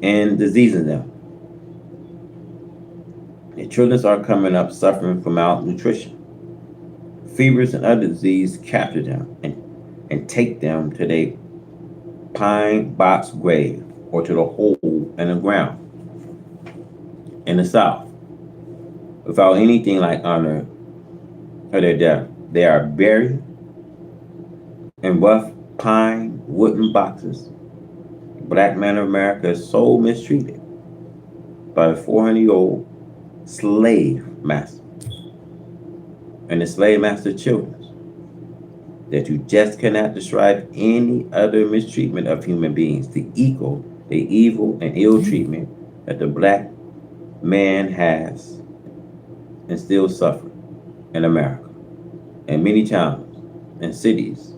Speaker 1: and diseasing them. The children are coming up suffering from malnutrition. Fevers and other disease capture them and take them to their pine box grave or to the hole in the ground in the South without anything like honor for their death. They are buried in rough pine wooden boxes. The black man of America is so mistreated by a 400-year-old slave master and the slave master children that you just cannot describe any other mistreatment of human beings to equal the evil and ill treatment that the black man has and still suffers in America and many towns and cities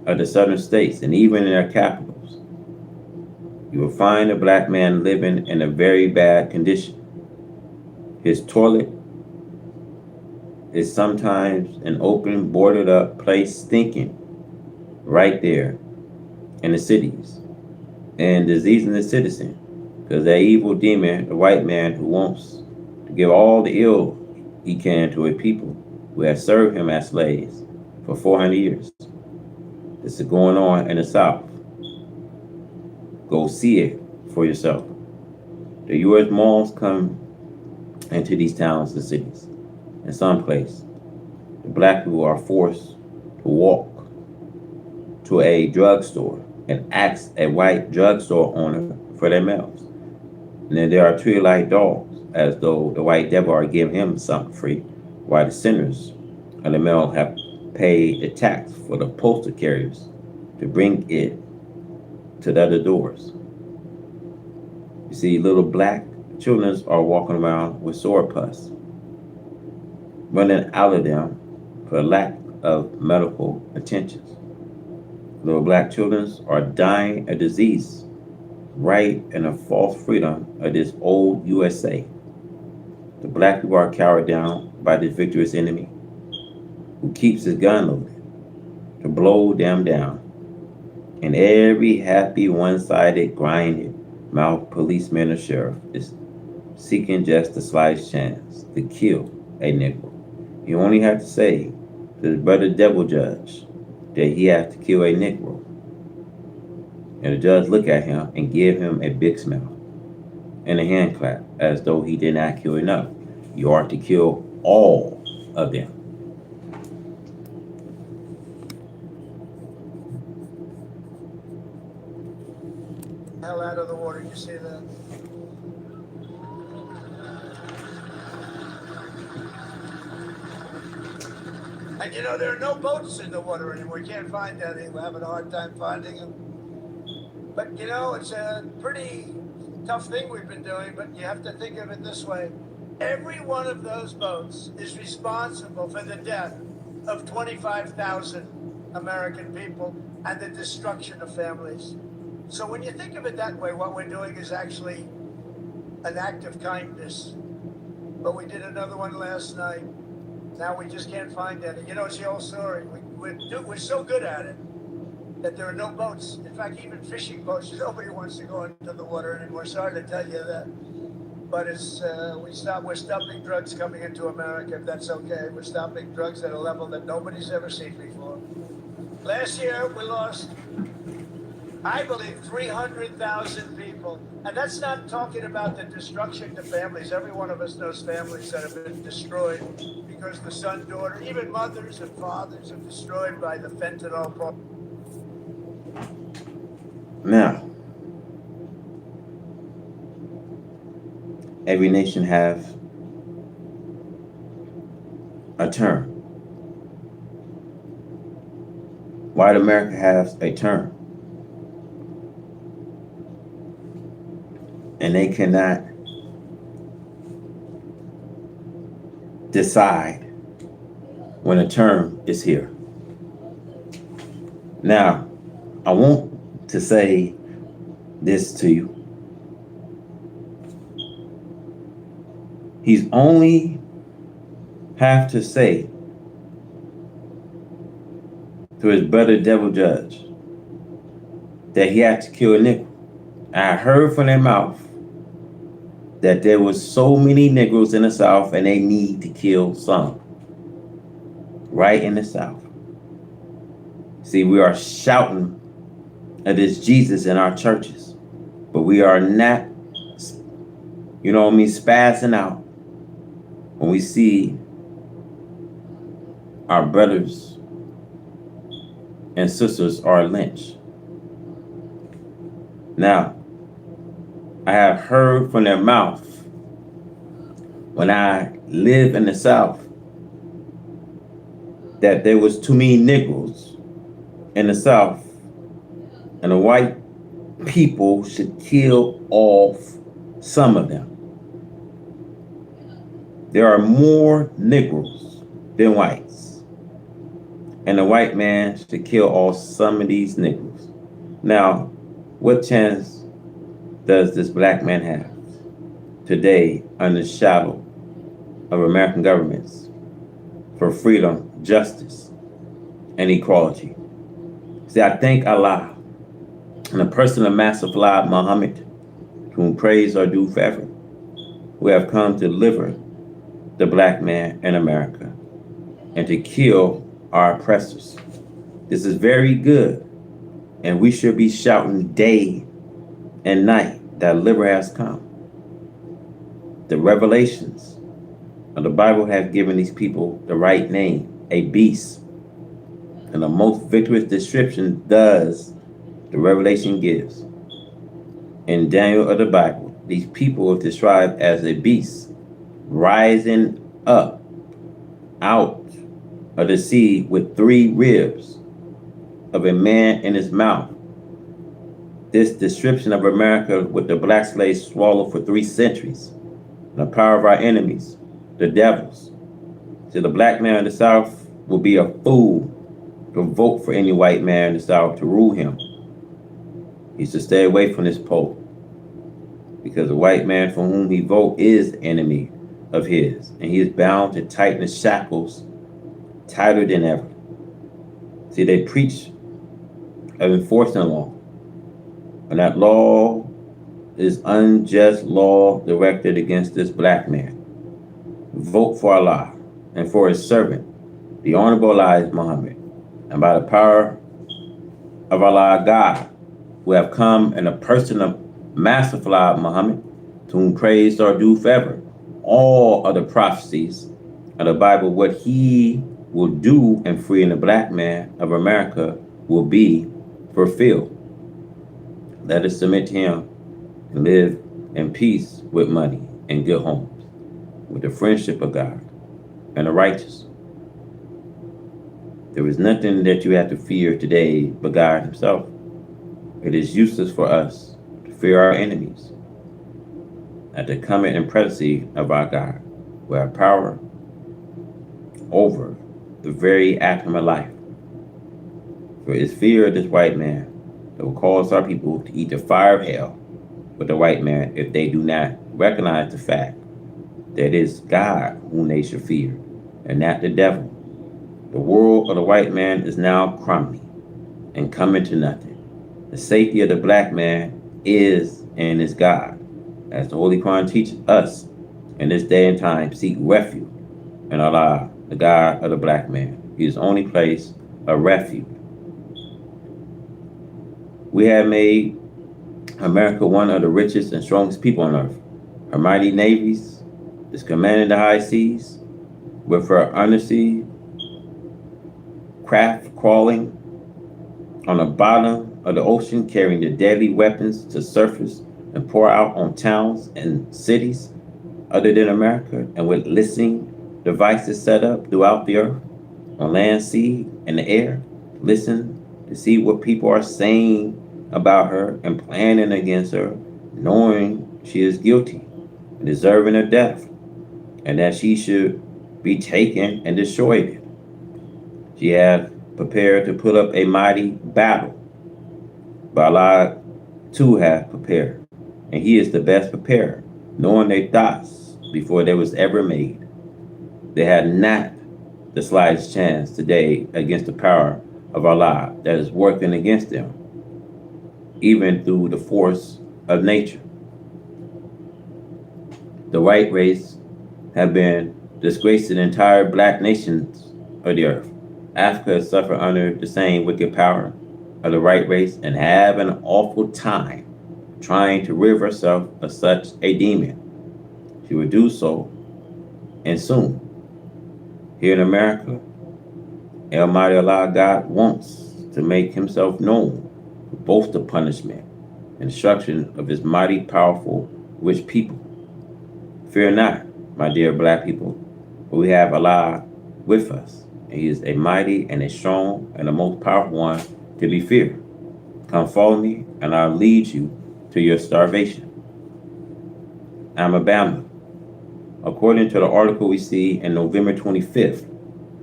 Speaker 1: of the southern states and even in their capitals. You will find a black man living in a very bad condition. His toilet is sometimes an open, boarded up place stinking right there in the cities and diseasing the citizen because that evil demon, the white man who wants to give all the ill he can to a people who have served him as slaves for 400 years. This is going on in the South. Go see it for yourself. The U.S. malls come into these towns and cities. In some place, the black people are forced to walk to a drugstore and ask a white drugstore owner for their meals. And then there are treated like dogs, as though the white devil are giving him something free, while the sinners of the mail have paid the tax for the postal carriers to bring it to the other doors. You see, little black children are walking around with sore pus, running out of them for lack of medical attention. Little black children are dying of disease right in the false freedom of this old USA. The black people are carried down by this victorious enemy who keeps his gun loaded to blow them down. And every happy, one-sided, grinded mouth policeman or sheriff is seeking just the slightest chance to kill a Negro. You only have to say to the brother devil judge that he has to kill a Negro. And the judge look at him and give him a big smile and a hand clap as though he did not kill enough. You are to kill all of them.
Speaker 2: Hell out of the water, you see that? And you know, there are no boats in the water anymore. You can't find any. We're having a hard time finding them. But you know, it's a pretty tough thing we've been doing, but you have to think of it this way. Every one of those boats is responsible for the death of 25,000 American people and the destruction of families. So when you think of it that way, what we're doing is actually an act of kindness. But we did another one last night. Now we just can't find any. You know, it's the old story. We're so good at it that there are no boats. In fact, even fishing boats, nobody wants to go into the water anymore. Sorry to tell you that. But it's we're stopping drugs coming into America, if that's okay. We're stopping drugs at a level that nobody's ever seen before. Last year, we lost, I believe, 300,000 people. And that's not talking about the destruction to families. Every one of us knows families that have been destroyed because the son, daughter, even mothers and fathers are destroyed by the fentanyl problem.
Speaker 1: Now, every nation has a term. White America has a term. and they cannot decide when a term is here. Now, I want to say this to you. He's only have to say to his brother devil judge that he had to kill a Negro. I heard from their mouth that there was so many Negroes in the South and they need to kill some. Right in the South. See, we are shouting at this Jesus in our churches, but we are not, spazzing out when we see our brothers and sisters are lynched. Now, I have heard from their mouth when I live in the South that there was too many Negroes in the South and the white people should kill off some of them. There are more Negroes than whites, and the white man should kill off some of these Negroes. Now, what chance does this black man have today under the shadow of American governments for freedom, justice, and equality? See, I thank Allah and the person of Master Fard Muhammad, to whom praise are due forever, who have come to deliver the black man in America and to kill our oppressors. This is very good, and we should be shouting day and night that liber has come. The revelations of the Bible have given these people the right name, a beast. And the most victorious description does the revelation gives. In Daniel of the Bible, these people are described as a beast rising up out of the sea with 3 ribs of a man in his mouth. This description of America with the black slaves swallowed for 3 centuries. And the power of our enemies, the devils. So the black man in the South will be a fool to vote for any white man in the South to rule him. He should stay away from this pope, because the white man for whom he vote is enemy of his, and he is bound to tighten the shackles tighter than ever. See, they preach of enforcing a law, and that law is unjust law directed against this black man. Vote for Allah and for his servant, the Honorable Elijah Muhammad, and by the power of Allah God, who have come in the person of Master Fard Muhammad, to whom praise are due forever. All of the prophecies of the Bible, what he will do in freeing the black man of America will be fulfilled. Let us submit to him and live in peace with money and good homes, with the friendship of God and the righteous. There is nothing that you have to fear today but God himself. It is useless for us to fear our enemies, at the coming and presence of our God, who have power over the very atom of life. For it is fear of this white man that will cause our people to eat the fire of hell with the white man if they do not recognize the fact that it is God whom they should fear, and not the devil. The world of the white man is now crumbling and coming to nothing. The safety of the black man is and is God. As the Holy Quran teaches us, in this day and time, seek refuge in Allah, the God of the black man. He is the only place of refuge. We have made America one of the richest and strongest people on earth. Her mighty navies is commanding the high seas, with her undersea craft crawling on the bottom of the ocean, carrying the deadly weapons to surface and pour out on towns and cities other than America, and with listening devices set up throughout the earth, on land, sea, and the air. Listen to see what people are saying about her and planning against her, knowing she is guilty and deserving of death, and that she should be taken and destroyed. She hath prepared to put up a mighty battle, but Allah too hath prepared, and he is the best prepared, knowing their thoughts before they was ever made. They had not the slightest chance today against the power of Allah that is working against them, even through the force of nature. The white race have been disgracing entire black nations of the earth. Africa has suffered under the same wicked power of the white race and have an awful time trying to rid herself of such a demon. She will do so, and soon. Here in America, Almighty Allah God wants to make himself known for both the punishment and destruction of his mighty, powerful, rich people. Fear not, my dear black people, for we have Allah with us, and he is a mighty and a strong and the most powerful one to be feared. Come follow me, and I'll lead you to your starvation. Alabama. According to the article we see in November 25th,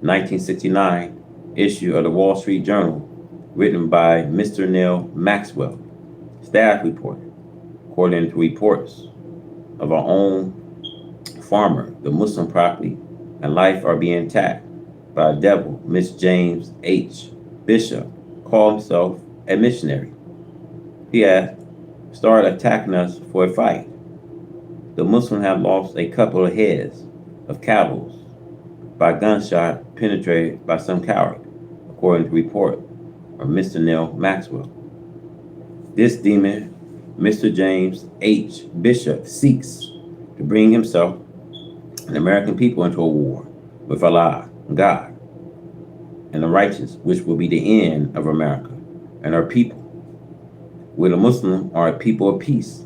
Speaker 1: 1969 issue of the Wall Street Journal, written by Mr. Neil Maxwell, staff report, according to reports of our own farmer, the Muslim property and life are being attacked by a devil, Miss James H. Bishop, called himself a missionary. He has started attacking us for a fight. The Muslims have lost a couple of heads of cattle by gunshot penetrated by some coward, according to report of Mr. Neil Maxwell. This demon, Mr. James H. Bishop, seeks to bring himself and the American people into a war with Allah, God, and the righteous, which will be the end of America and our people. We the Muslims are a people of peace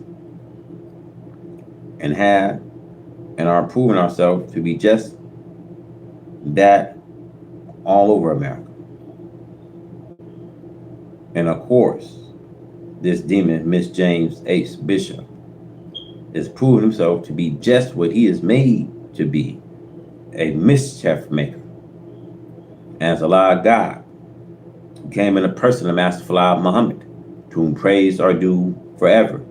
Speaker 1: and are proving ourselves to be just that all over America. And of course, this demon, Miss James H. Bishop, is proving himself to be just what he is made to be, a mischief maker. As Allah God, who came in the person of Master Fala Muhammad, to whom praise are due forever,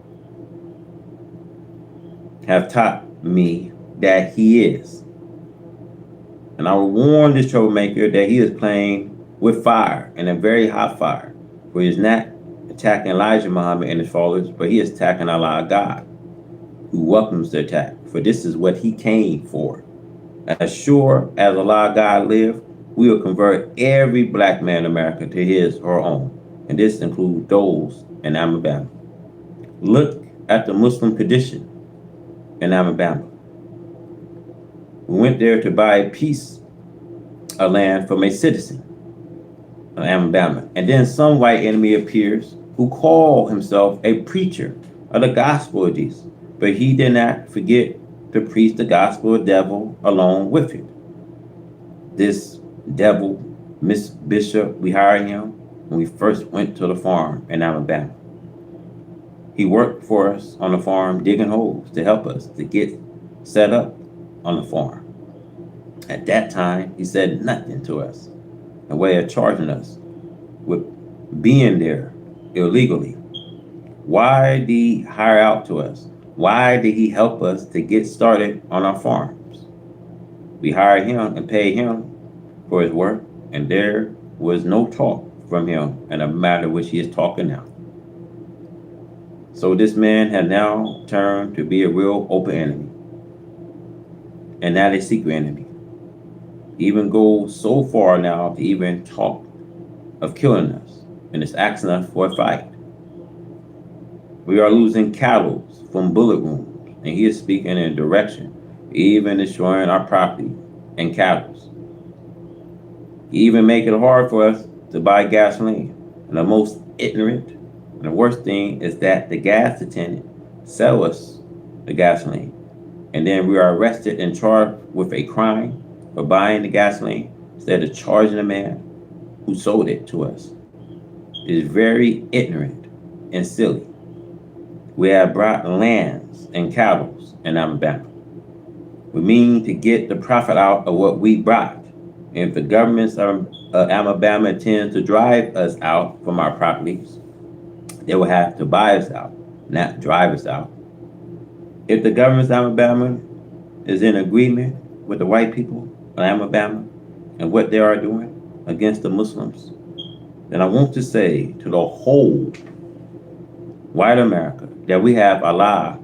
Speaker 1: have taught me that he is. And I will warn this troublemaker that he is playing with fire, and a very hot fire, for he is not attacking Elijah Muhammad and his followers, but he is attacking Allah God, who welcomes the attack, for this is what he came for. As sure as Allah God live, we will convert every black man in America to his or her own, and this includes those in Alabama. Look at the Muslim condition in Alabama. We went there to buy a piece of land from a citizen of Alabama, and then some white enemy appears who called himself a preacher of the gospel of Jesus, but he did not forget to preach the gospel of the devil along with it. This devil, Miss Bishop, we hired him when we first went to the farm in Alabama. He worked for us on the farm, digging holes to help us to get set up on the farm. At that time, he said nothing to us, a way of charging us with being there illegally. Why did he hire out to us? Why did he help us to get started on our farms? We hired him and paid him for his work, and there was no talk from him in a matter which he is talking now. So this man had now turned to be a real open enemy, and not a secret enemy. He even goes so far now to even talk of killing us, and is asking us for a fight. We are losing cattle from bullet wounds, and he is speaking in a direction, even destroying our property and cattle. He even make it hard for us to buy gasoline. And the most ignorant and the worst thing is that the gas attendant sell us the gasoline, and then we are arrested and charged with a crime for buying the gasoline instead of charging the man who sold it to us. It is very ignorant and silly. We have brought lands and cattle in Alabama. We mean to get the profit out of what we brought. If the governments of Alabama intend to drive us out from our properties, they will have to buy us out, not drive us out. If the government of Alabama is in agreement with the white people of Alabama and what they are doing against the Muslims, then I want to say to the whole white America that we have Allah,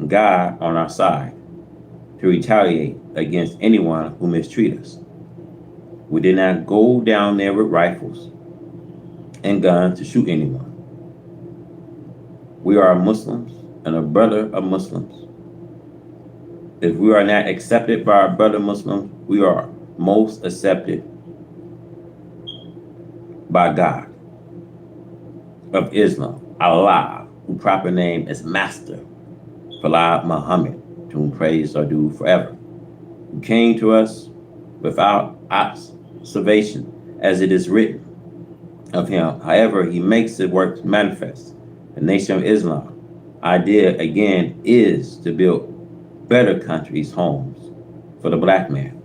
Speaker 1: God, on our side to retaliate against anyone who mistreats us. We did not go down there with rifles and guns to shoot anyone. We are Muslims and a brother of Muslims. If we are not accepted by our brother Muslims, we are most accepted by God of Islam, Allah, whose proper name is Master, Fala Muhammad, to whom praise are due forever, who came to us without observation, as it is written of him. However, he makes the works manifest. The Nation of Islam idea, again, is to build better countries, homes for the black man.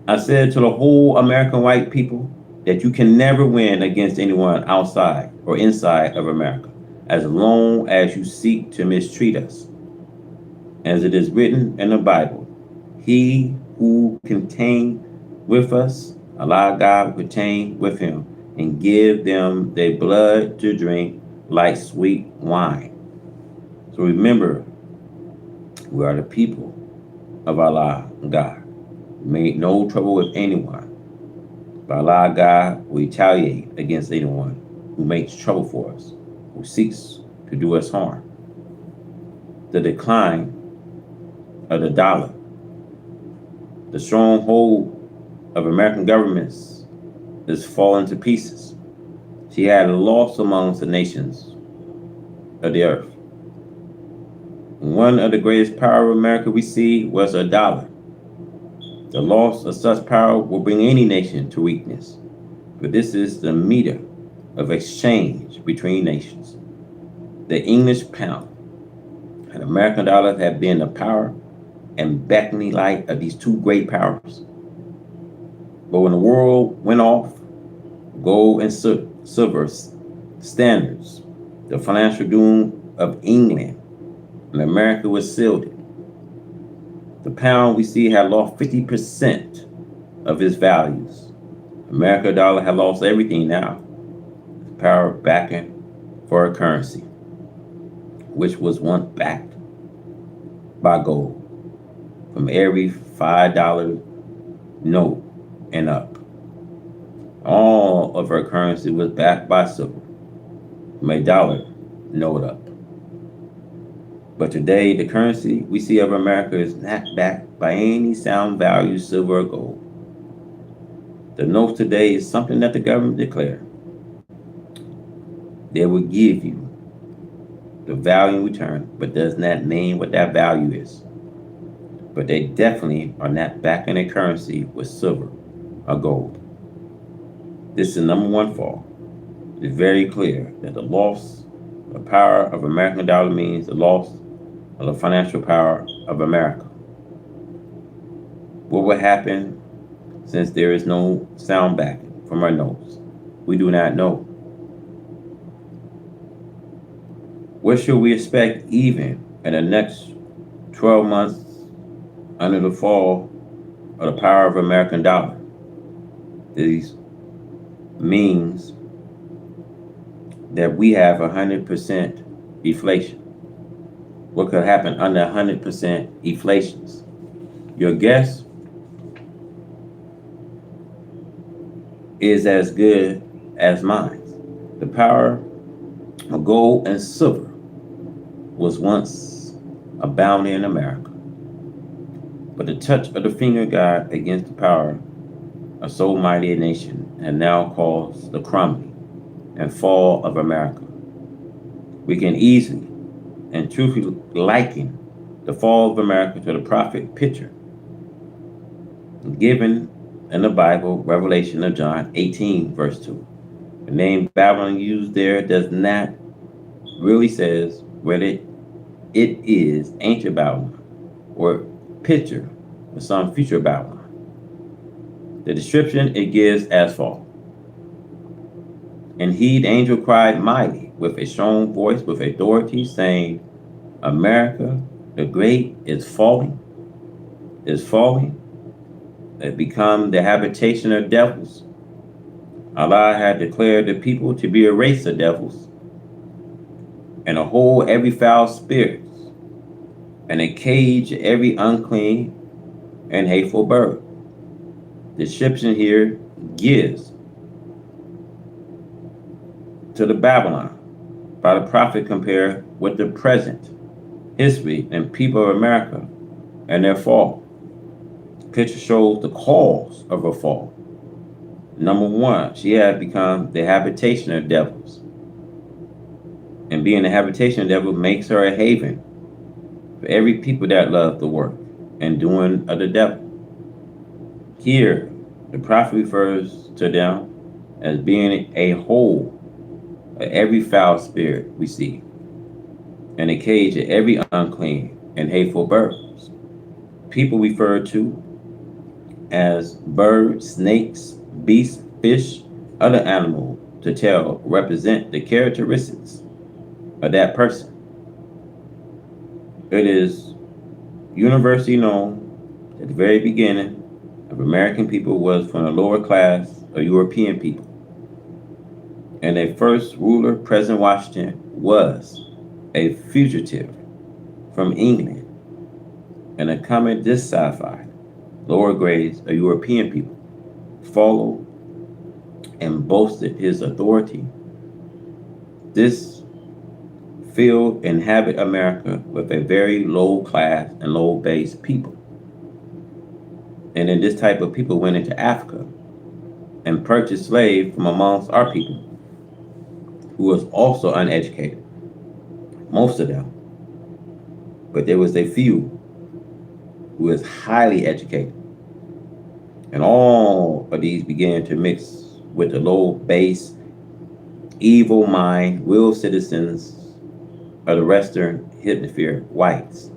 Speaker 1: I said to the whole American white people that you can never win against anyone outside or inside of America as long as you seek to mistreat us. As it is written in the Bible, he who contain with us, Allah God will contain with him and give them their blood to drink like sweet wine. So remember, we are the people of Allah God. We made no trouble with anyone. But Allah God will retaliate against anyone who makes trouble for us, who seeks to do us harm. The decline of the dollar, the stronghold of American governments is falling to pieces. She had a loss amongst the nations of the earth. One of the greatest power of America we see was a dollar. The loss of such power will bring any nation to weakness, but this is the meter of exchange between nations. The English pound and American dollar have been the power and beckoning light of these two great powers. But when the world went off, gold and silver standards, the financial doom of England and America was sealed. The pound we see had lost 50% of its values. American dollar had lost everything now. The power backing for a currency, which was once backed by gold from every $5 note and up. All of our currency was backed by silver from a dollar note up. But today, the currency we see of America is not backed by any sound value, silver or gold. The note today is something that the government declared. They will give you the value in return, but does not name what that value is. But they definitely are not backing a currency with silver or gold. This is the number one fault. It's very clear that the loss of power of American dollar means the loss of the financial power of America. What will happen since there is no sound backing from our notes? We do not know. What should we expect even in the next 12 months under the fall of the power of American dollar? These means that we have 100% deflation. What could happen under 100% inflations? Your guess is as good as mine. The power of gold and silver was once abounding in America, but the touch of the finger of God against the power of so mighty a nation and now caused the crumbling and fall of America. We can easily and truthfully liken the fall of America to the prophet picture given in the Bible, Revelation of John 18, verse 2. The name Babylon used there does not really says where it it is ancient Babylon or picture of some future Babylon. The description it gives as follows. And he, the angel, cried mighty with a strong voice, with authority, saying, America the great is falling, it become the habitation of devils. Allah had declared the people to be a race of devils, and a hold every foul spirit, and a cage every unclean and hateful bird. The description here gives to the Babylon by the prophet compared with the present history and people of America and their fall. The picture shows the cause of her fall. Number one, she had become the habitation of devils. And being the habitation of devils makes her a haven for every people that love the work and doing of the devil. Here, the prophet refers to them as being a whole of every foul spirit we see, and a cage of every unclean and hateful birds. People referred to as birds, snakes, beasts, fish, other animals to tell represent the characteristics of that person. It is universally known at the very beginning of American people was from the lower class of European people. And their first ruler, President Washington, was a fugitive from England and a common dissatisfied lower grades of European people followed and boasted his authority. This filled inhabit America with a very low class and low base people. And then this type of people went into Africa and purchased slaves from amongst our people, who was also uneducated, most of them. But there was a few who was highly educated. And all of these began to mix with the low base, evil mind, will citizens of the Western Hemisphere whites.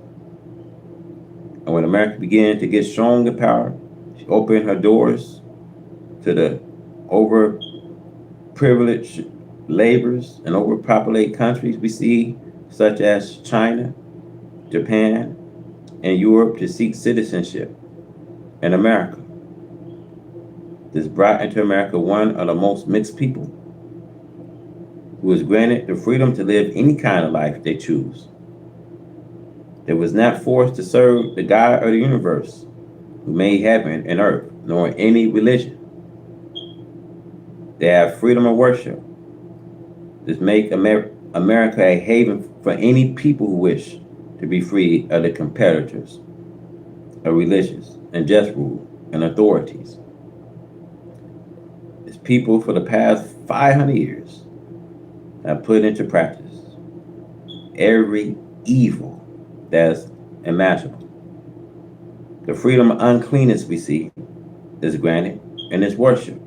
Speaker 1: And when America began to get strong in power, she opened her doors to the overprivileged laborers and overpopulated countries we see, such as China, Japan, and Europe, to seek citizenship in America. This brought into America one of the most mixed people, who was granted the freedom to live any kind of life they choose. They was not forced to serve the God of the universe, who made heaven and earth, nor any religion. They have freedom of worship. This make America a haven for any people who wish to be free of the competitors of religions and just rule and authorities. This people for the past 500 years have put into practice every evil that's imaginable. The freedom of uncleanness we see is granted in its worship.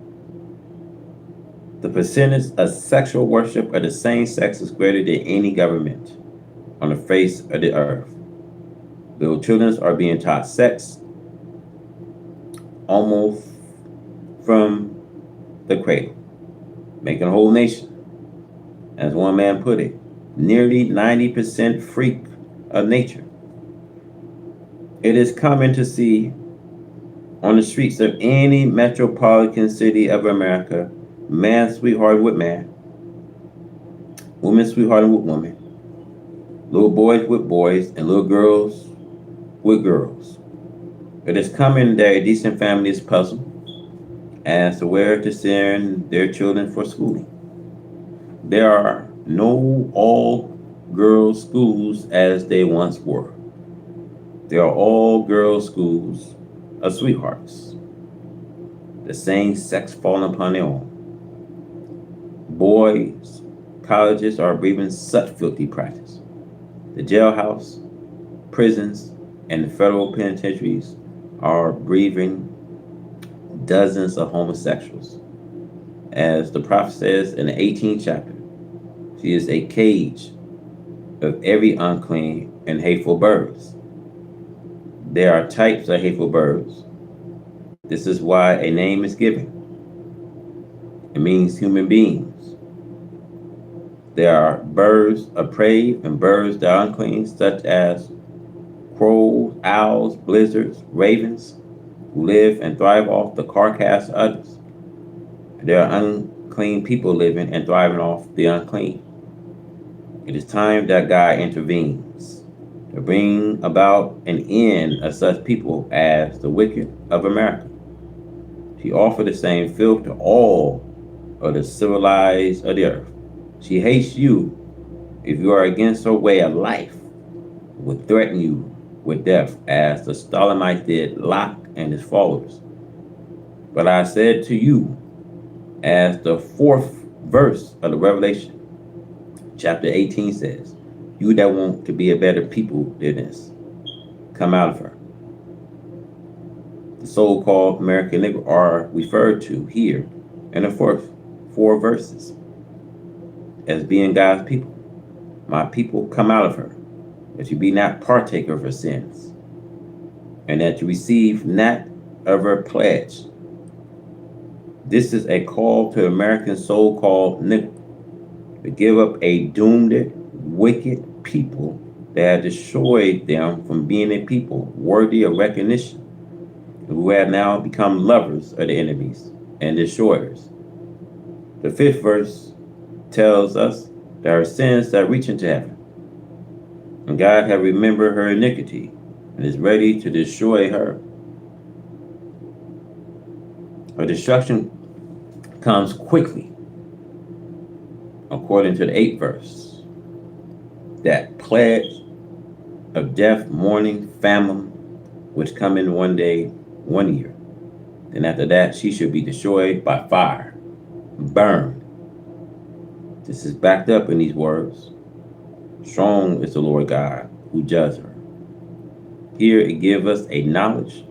Speaker 1: The percentage of sexual worship of the same sex is greater than any government on the face of the earth. Little children are being taught sex almost from the cradle, making a whole nation. As one man put it, nearly 90% freak of nature. It is common to see on the streets of any metropolitan city of America, man sweethearted with man, woman sweethearted with woman, little boys with boys, and little girls with girls. It is common that a decent family is puzzled as to where to send their children for schooling. There are no all-girls schools as they once were. There are all-girls schools of sweethearts, the same sex falling upon their own. Boys' colleges are breathing such filthy practice. The jailhouse, prisons, and the federal penitentiaries are breathing dozens of homosexuals. As the prophet says in the 18th chapter, she is a cage of every unclean and hateful birds. There are types of hateful birds. This is why a name is given. It means human beings. There are birds of prey and birds that are unclean, such as crows, owls, blizzards, ravens, who live and thrive off the carcass of others. There are unclean people living and thriving off the unclean. It is time that God intervenes to bring about an end of such people as the wicked of America. She offered the same filth to all of the civilized of the earth. She hates you if you are against her way of life, would threaten you with death, as the Stalinites did Locke and his followers. But I said to you, as the 4th verse of the Revelation, chapter 18 says, you that want to be a better people than this, come out of her. The so-called American Negro are referred to here in the first 4 verses as being God's people. My people, come out of her, that you be not partaker of her sins, and that you receive not of her pledge. This is a call to American so-called Negro to give up a doomed, wicked people that have destroyed them from being a people worthy of recognition, who have now become lovers of the enemies and destroyers. The 5th verse tells us there are sins that reach into heaven, and God has remembered her iniquity and is ready to destroy her. Her destruction comes quickly, according to the 8th verse. That pledge of death, mourning, famine, which come in one day, 1 year. And after that, she should be destroyed by fire, burned. This is backed up in these words. Strong is the Lord God who judges her. Here it gives us a knowledge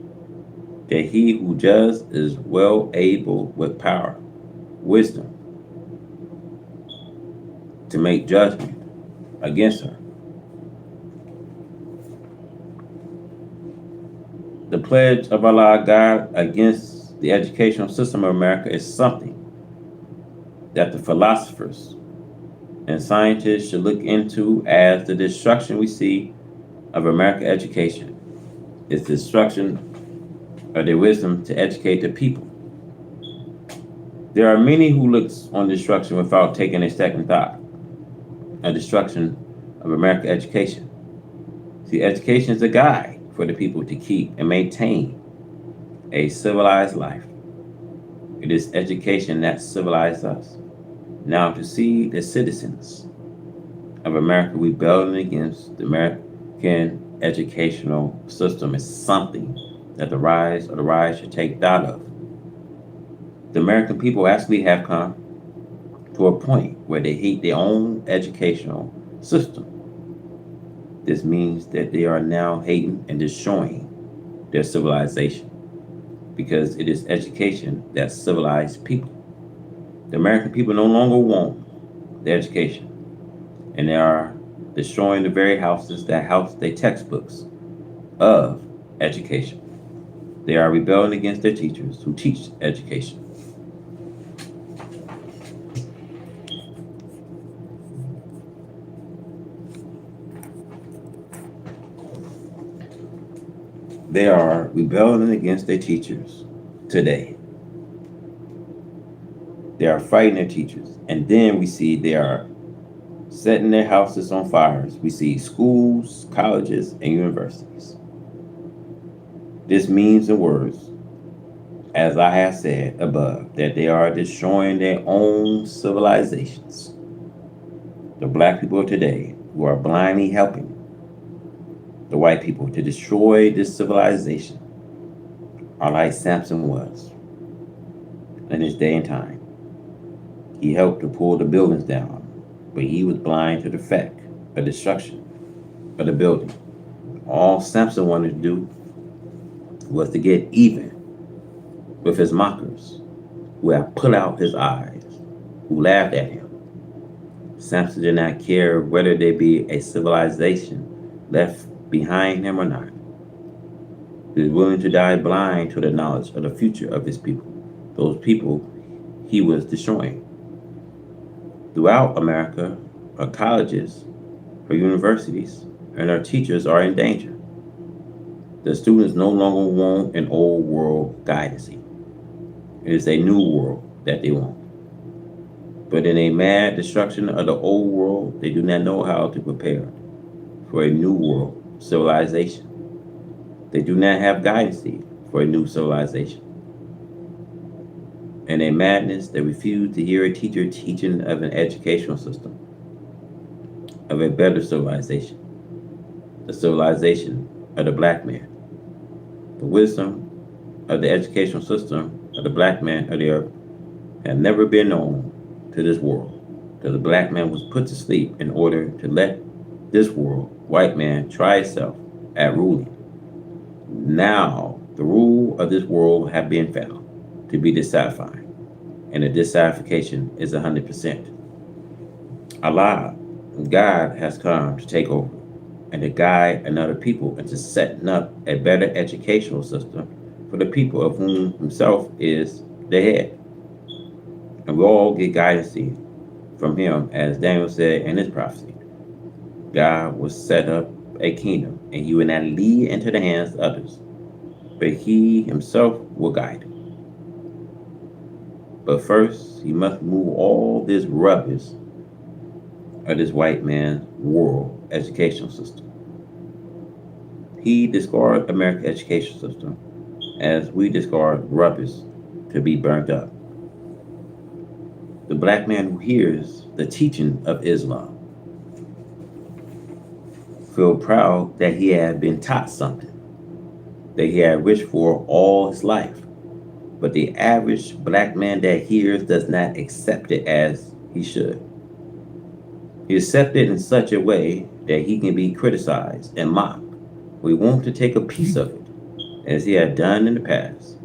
Speaker 1: that he who judges is well able with power, wisdom, to make judgment against her. The pledge of Allah God against the educational system of America is something that the philosophers and scientists should look into, as the destruction we see of American education is the destruction of their wisdom to educate the people. There are many who look on destruction without taking a second thought. A destruction of American education. See, education is a guide for the people to keep and maintain a civilized life. It is education that civilized us. Now, to see the citizens of America rebelling against the American educational system is something that the rise should take thought of. The American people actually have come to a point where they hate their own educational system. This means that they are now hating and destroying their civilization, because it is education that civilized people. The American people no longer want the education, and they are destroying the very houses that house their textbooks of education. They are rebelling against their teachers who teach education. They are rebelling against their teachers today. They are fighting their teachers. And then we see they are setting their houses on fires. We see schools, colleges, and universities. This means in words, as I have said above, that they are destroying their own civilizations. The black people today who are blindly helping the white people to destroy this civilization are like Samson was in his day and time. He helped to pull the buildings down, but he was blind to the fact of destruction of the building. All Samson wanted to do was to get even with his mockers, who had put out his eyes, who laughed at him. Samson did not care whether there be a civilization left behind him or not. He was willing to die blind to the knowledge of the future of his people, those people he was destroying. Throughout America, our colleges, our universities, and our teachers are in danger. The students no longer want an old world guidance. It is a new world that they want. But in a mad destruction of the old world, they do not know how to prepare for a new world civilization. They do not have guidance for a new civilization. In a madness, they refuse to hear a teacher teaching of an educational system, of a better civilization, the civilization of the black man. The wisdom of the educational system of the black man of the earth had never been known to this world, because the black man was put to sleep in order to let this world, white man, try itself at ruling. Now, the rule of this world have been found to be dissatisfying, and the dissatisfaction is 100%. Allah, God, has come to take over and to guide another people into setting up a better educational system for the people of whom himself is the head. And we all get guidance from him, as Daniel said in his prophecy. God will set up a kingdom, and he will not lead into the hands of others, but he himself will guide it. But first, he must move all this rubbish of this white man's world educational system. He discarded American education system as we discard rubbish to be burnt up. The black man who hears the teaching of Islam feel proud that he had been taught something that he had wished for all his life. But the average black man that hears does not accept it as he should. He accepts it in such a way that he can be criticized and mocked. We want to take a piece of it, as he had done in the past,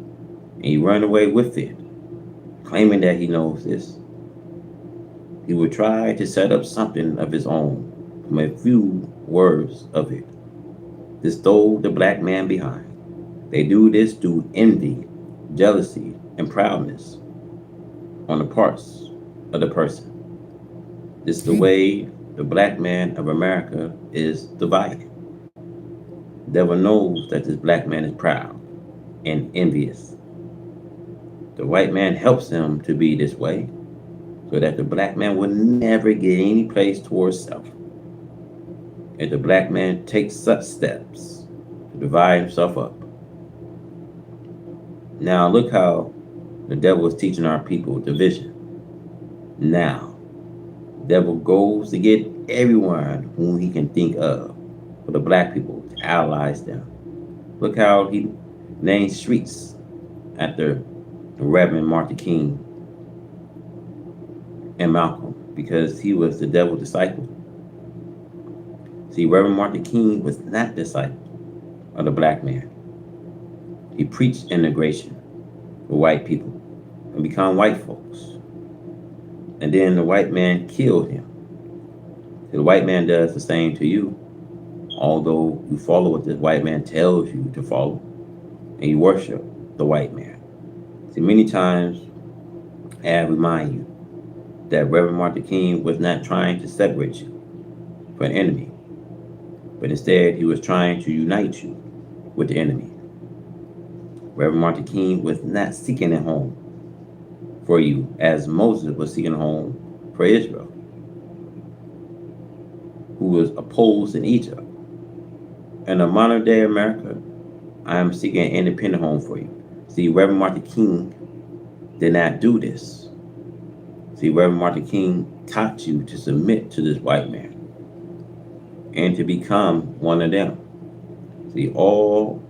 Speaker 1: and he run away with it, claiming that he knows this. He would try to set up something of his own from a few words of it. This stole the black man behind. They do this through envy, jealousy, and proudness on the parts of the person. This is the way the black man of America is divided. The devil knows that this black man is proud and envious. The white man helps him to be this way so that the black man will never get any place towards self. If the black man takes such steps to divide himself up. Now look how the devil is teaching our people division. Now, the devil goes to get everyone whom he can think of for the black people to allies them. Look how he named streets after the Reverend Martin King and Malcolm, because he was the devil's disciple. See, Reverend Martin King was not disciple of the black man. He preached integration for white people and become white folks. And then the white man killed him. The white man does the same to you, although you follow what the white man tells you to follow, and you worship the white man. See, many times I remind you that Reverend Martin King was not trying to separate you from an enemy, but instead he was trying to unite you with the enemy. Reverend Martin King was not seeking a home for you as Moses was seeking a home for Israel, who was opposed in Egypt. In the modern day America, I am seeking an independent home for you. See, Reverend Martin King did not do this. See, Reverend Martin King taught you to submit to this white man and to become one of them. See, all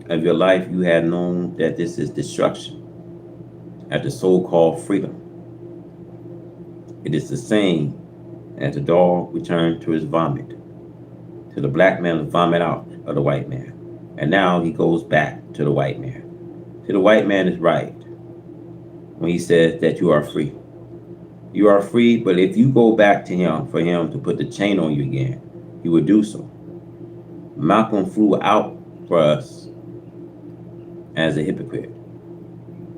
Speaker 1: of your life you have known that this is destruction at the so-called freedom. It is the same as the dog returned to his vomit, to the black man vomit out of the white man. And now he goes back to the white man. See, the white man is right when he says that you are free. You are free, but if you go back to him for him to put the chain on you again, he will do so. Malcolm flew out for us as a hypocrite.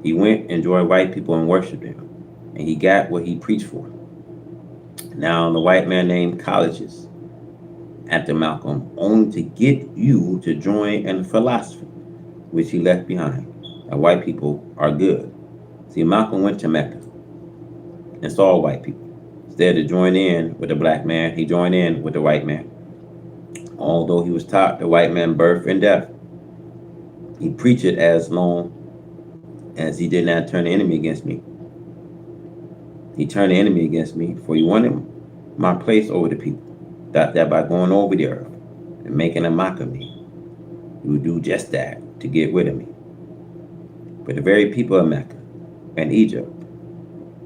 Speaker 1: He went and joined white people and worshiped them, and he got what he preached for. Now the white man named colleges after Malcolm only to get you to join in the philosophy which he left behind. And white people are good. See, Malcolm went to Mecca and saw white people. Instead of join in with the black man, he joined in with the white man. Although he was taught the white man birth and death, he preached it as long as he did not turn the enemy against me. He turned the enemy against me, for he wanted my place over the people. That by going over the earth and making a mock of me, he would do just that to get rid of me. But the very people of Mecca and Egypt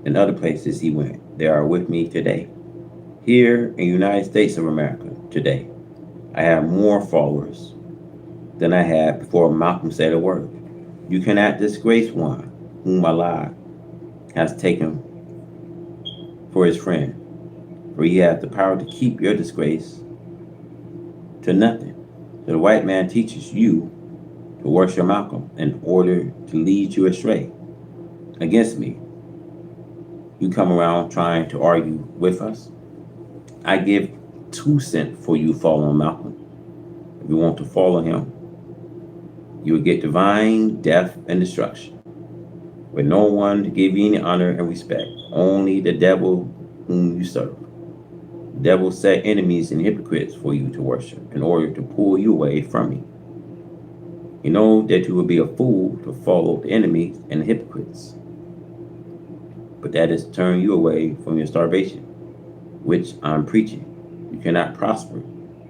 Speaker 1: and other places he went, they are with me today. Here in the United States of America today, I have more followers than I had before Malcolm said a word. You cannot disgrace one whom Allah has taken for his friend, for he has the power to keep your disgrace to nothing. So the white man teaches you to worship Malcolm in order to lead you astray against me. You come around trying to argue with us. I give 2 cents for you following Malcolm. If you want to follow him, you will get divine death and destruction, with no one to give you any honor and respect, only the devil whom you serve. The devil set enemies and hypocrites for you to worship in order to pull you away from me. You know that you will be a fool to follow the enemies and the hypocrites, but that is to turn you away from your starvation, which I'm preaching. You cannot prosper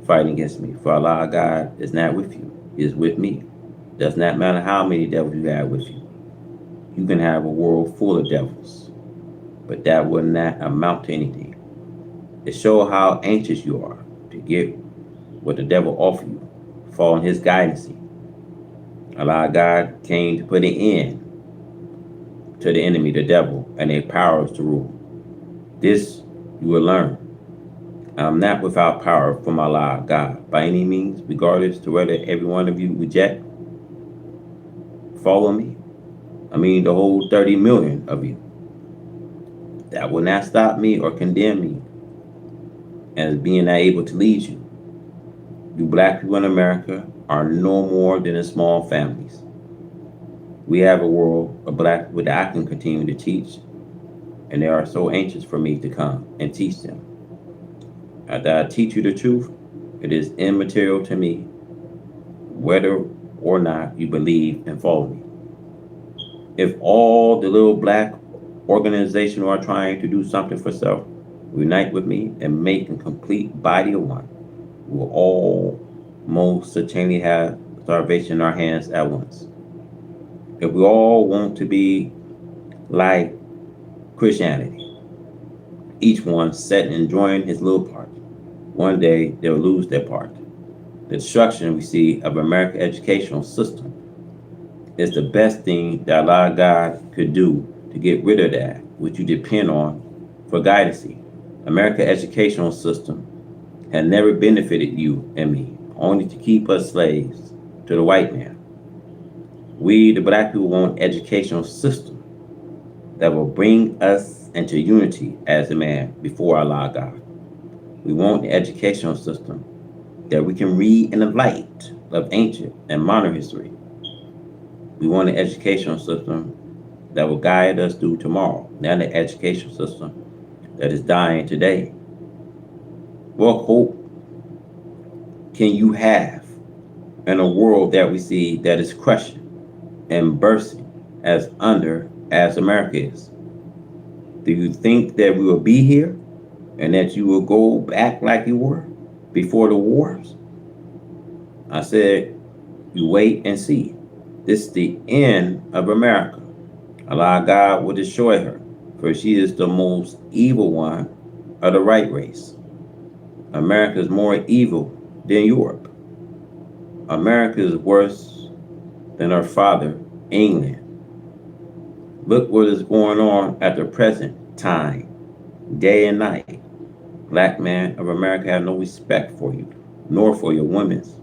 Speaker 1: fighting against me, for Allah God is not with you, he is with me. It does not matter how many devils you have with you. You can have a world full of devils, but that will not amount to anything. It shows how anxious you are to get what the devil offers you, following his guidance. Allah God came to put an end to the enemy, the devil, and their powers to rule. This you will learn. I am not without power from Allah God by any means, regardless to whether every one of you reject, follow me. I mean the whole 30 million of you. That will not stop me or condemn me as being not able to lead you. You black people in America are no more than small families. We have a world of black people that I can continue to teach, and they are so anxious for me to come and teach them. After I teach you the truth, it is immaterial to me whether or not you believe and follow me. If all the little black organizations are trying to do something for self, unite with me and make a complete body of one, we will all most certainly have starvation in our hands at once. If we all want to be like Christianity, each one set and enjoying his little part, one day they'll lose their part. The destruction we see of American educational system is the best thing that Allah God could do to get rid of that which you depend on for guidance. American educational system has never benefited you and me, only to keep us slaves to the white man. We, the black people, want educational system that will bring us into unity as a man before Allah God. We want the educational system that we can read in the light of ancient and modern history. We want an educational system that will guide us through tomorrow, not an educational system that is dying today. What hope can you have in a world that we see that is crushing and bursting as America is? Do you think that we will be here and that you will go back like you were before the wars? I said, you wait and see. This is the end of America. Allah God will destroy her, for she is the most evil one of the right race. America is more evil than Europe. America is worse than her father, England. Look what is going on at the present time, day and night. Black man of America have no respect for you, nor for your women's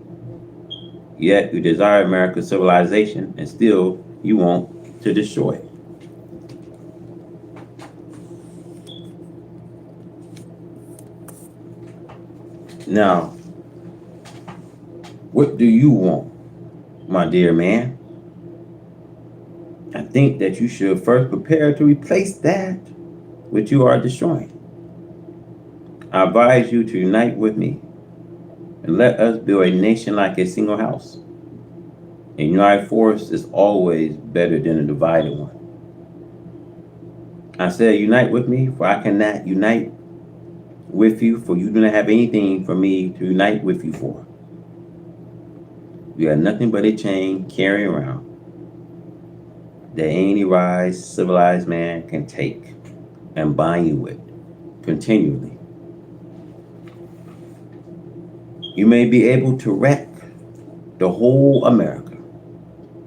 Speaker 1: Yet you desire America's civilization and still you want to destroy it. Now, what do you want, my dear man? I think that you should first prepare to replace that which you are destroying. I advise you to unite with me and let us build a nation like a single house. A united force is always better than a divided one. I said, unite with me, for I cannot unite with you, for you do not have anything for me to unite with you for. You have nothing but a chain carrying around that any wise, civilized man can take and bind you with continually. You may be able to wreck the whole America,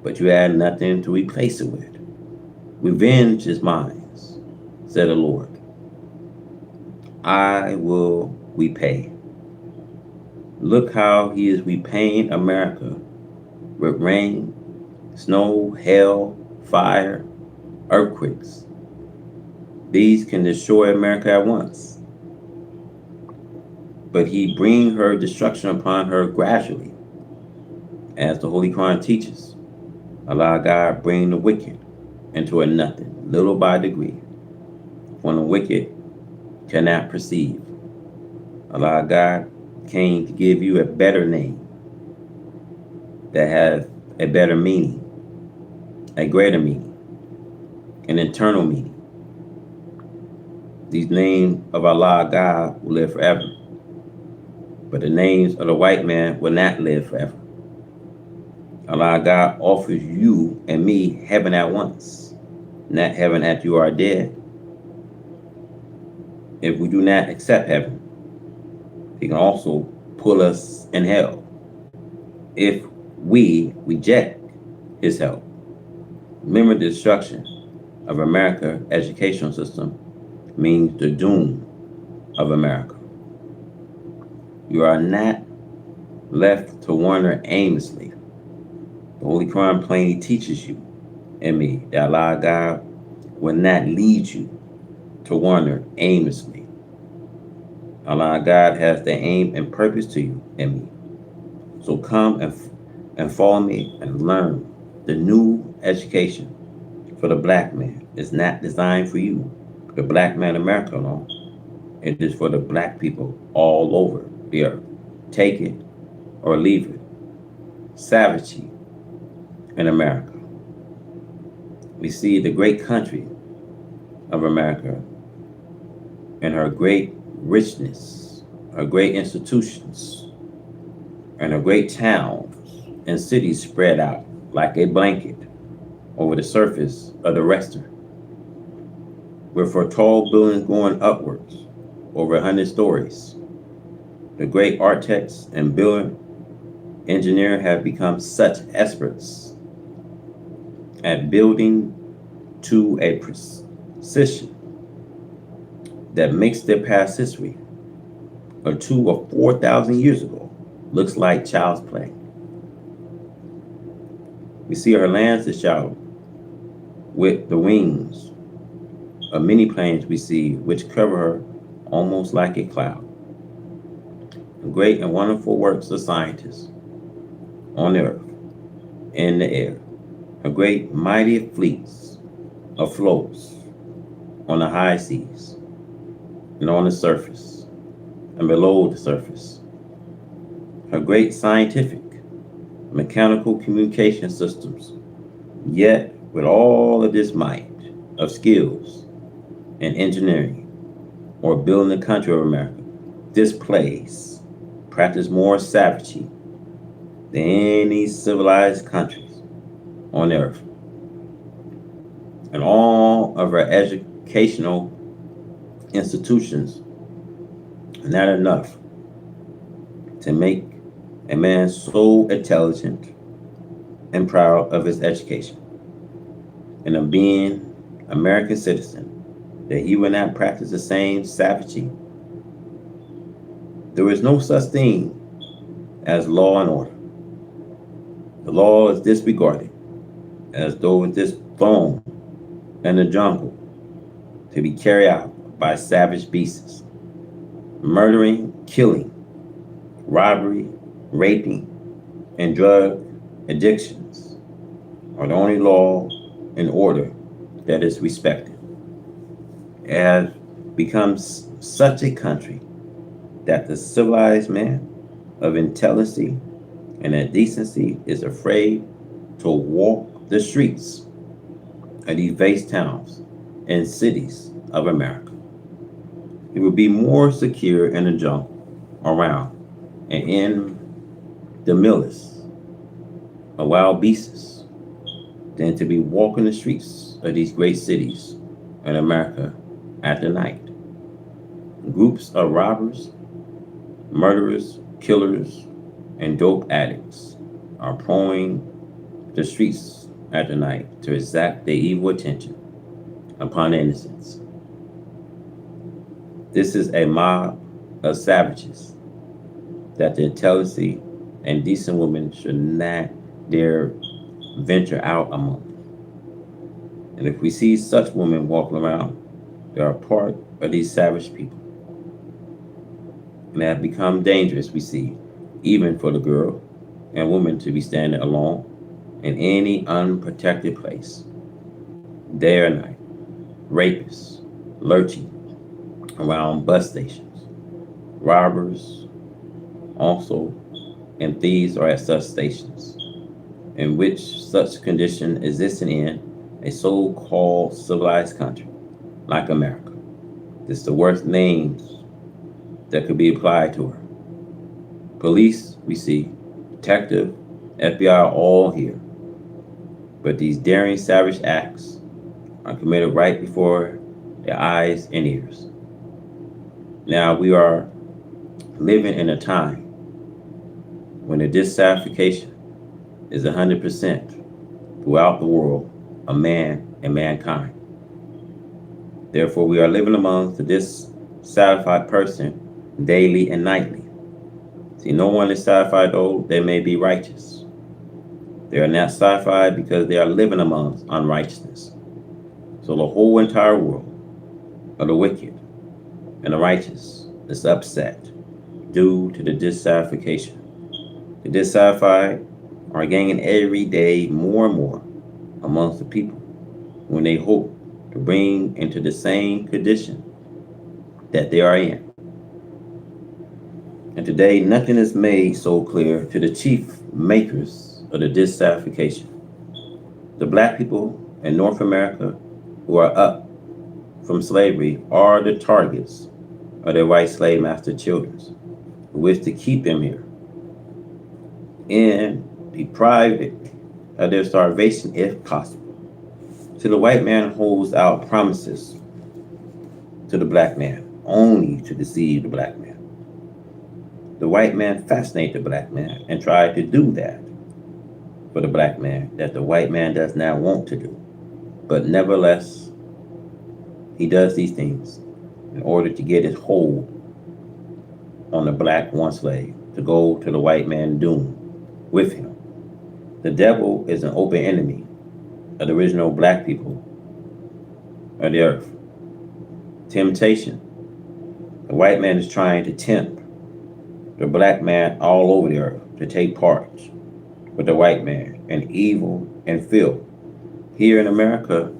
Speaker 1: but you have nothing to replace it with. Revenge is mine, said the Lord. I will repay. Look how he is repaying America with rain, snow, hail, fire, earthquakes. These can destroy America at once. But he bring her destruction upon her gradually, as the Holy Quran teaches. Allah God bring the wicked into a nothing, little by degree, when the wicked cannot perceive. Allah God came to give you a better name that has a better meaning, a greater meaning, an eternal meaning. These names of Allah God will live forever, but the names of the white man will not live forever. Allah God offers you and me heaven at once, not heaven after you are dead. If we do not accept heaven, he can also pull us in hell if we reject his help. Remember, the destruction of America's educational system means the doom of America. You are not left to wander aimlessly. The Holy Quran plainly teaches you and me that Allah God will not lead you to wander aimlessly. Allah God has the aim and purpose to you and me. So come and follow me and learn the new education for the black man. It's not designed for you, the black man in America alone. It is for the black people all over the earth. Take it or leave it. Savagery in America. We see the great country of America and her great richness, her great institutions, and her great towns and cities spread out like a blanket over the surface of the western, with her tall buildings going upwards over 100 stories. The great architects and building engineers have become such experts at building to a precision that makes their past history or 2,000 or 4,000 years ago looks like child's play. We see her lands is showered with the wings of many planes we see, which cover her almost like a cloud. The great and wonderful works of scientists on the earth, in the air, her great mighty fleets of floats on the high seas and on the surface and below the surface. Her great scientific, mechanical communication systems, yet with all of this might of skills and engineering or building the country of America, this place practice more savagery than any civilized countries on earth. And all of our educational institutions are not enough to make a man so intelligent and proud of his education and of being American citizen that he will not practice the same savagery. There is no such thing as law and order. The law is disregarded as though it is thrown in the jungle to be carried out by savage beasts. Murdering, killing, robbery, raping, and drug addictions are the only law and order that is respected. It has become such a country that the civilized man of intelligence and decency is afraid to walk the streets of these vast towns and cities of America. He would be more secure in the jungle around and in the millies of wild beasts than to be walking the streets of these great cities in America at the night. Groups of robbers, murderers, killers, and dope addicts are prowling the streets at the night to exact their evil attention upon the innocents. This is a mob of savages that the intelligent and decent women should not dare venture out among. And if we see such women walking around, they are part of these savage people. And they have become dangerous, we see, even for the girl and woman to be standing alone in any unprotected place, day or night. Rapists lurching around bus stations, robbers also, and thieves are at such stations, in which such condition existing in a so-called civilized country like America. This is the worst names that could be applied to her. Police, we see, detective, FBI are all here. But these daring savage acts are committed right before their eyes and ears. Now we are living in a time when the dissatisfaction is 100% throughout the world of man and mankind. Therefore, we are living amongst the dissatisfied person daily and nightly. See, no one is satisfied though they may be righteous. They are not satisfied because they are living amongst unrighteousness. So the whole entire world of the wicked and the righteous is upset due to the dissatisfaction. The dissatisfied are gaining every day more and more amongst the people when they hope to bring into the same condition that they are in. And today, nothing is made so clear to the chief makers of the dissatisfaction. The black people in North America who are up from slavery are the targets of their white slave master children who wish to keep them here and deprive it of their starvation if possible. So the white man holds out promises to the black man only to deceive the black man. The white man fascinates the black man and tried to do that for the black man that the white man does not want to do. But nevertheless, he does these things in order to get his hold on the black one slave to go to the white man's doom with him. The devil is an open enemy of the original black people of the earth. Temptation. The white man is trying to tempt the black man all over the earth to take part with the white man in evil and filth. Here in America,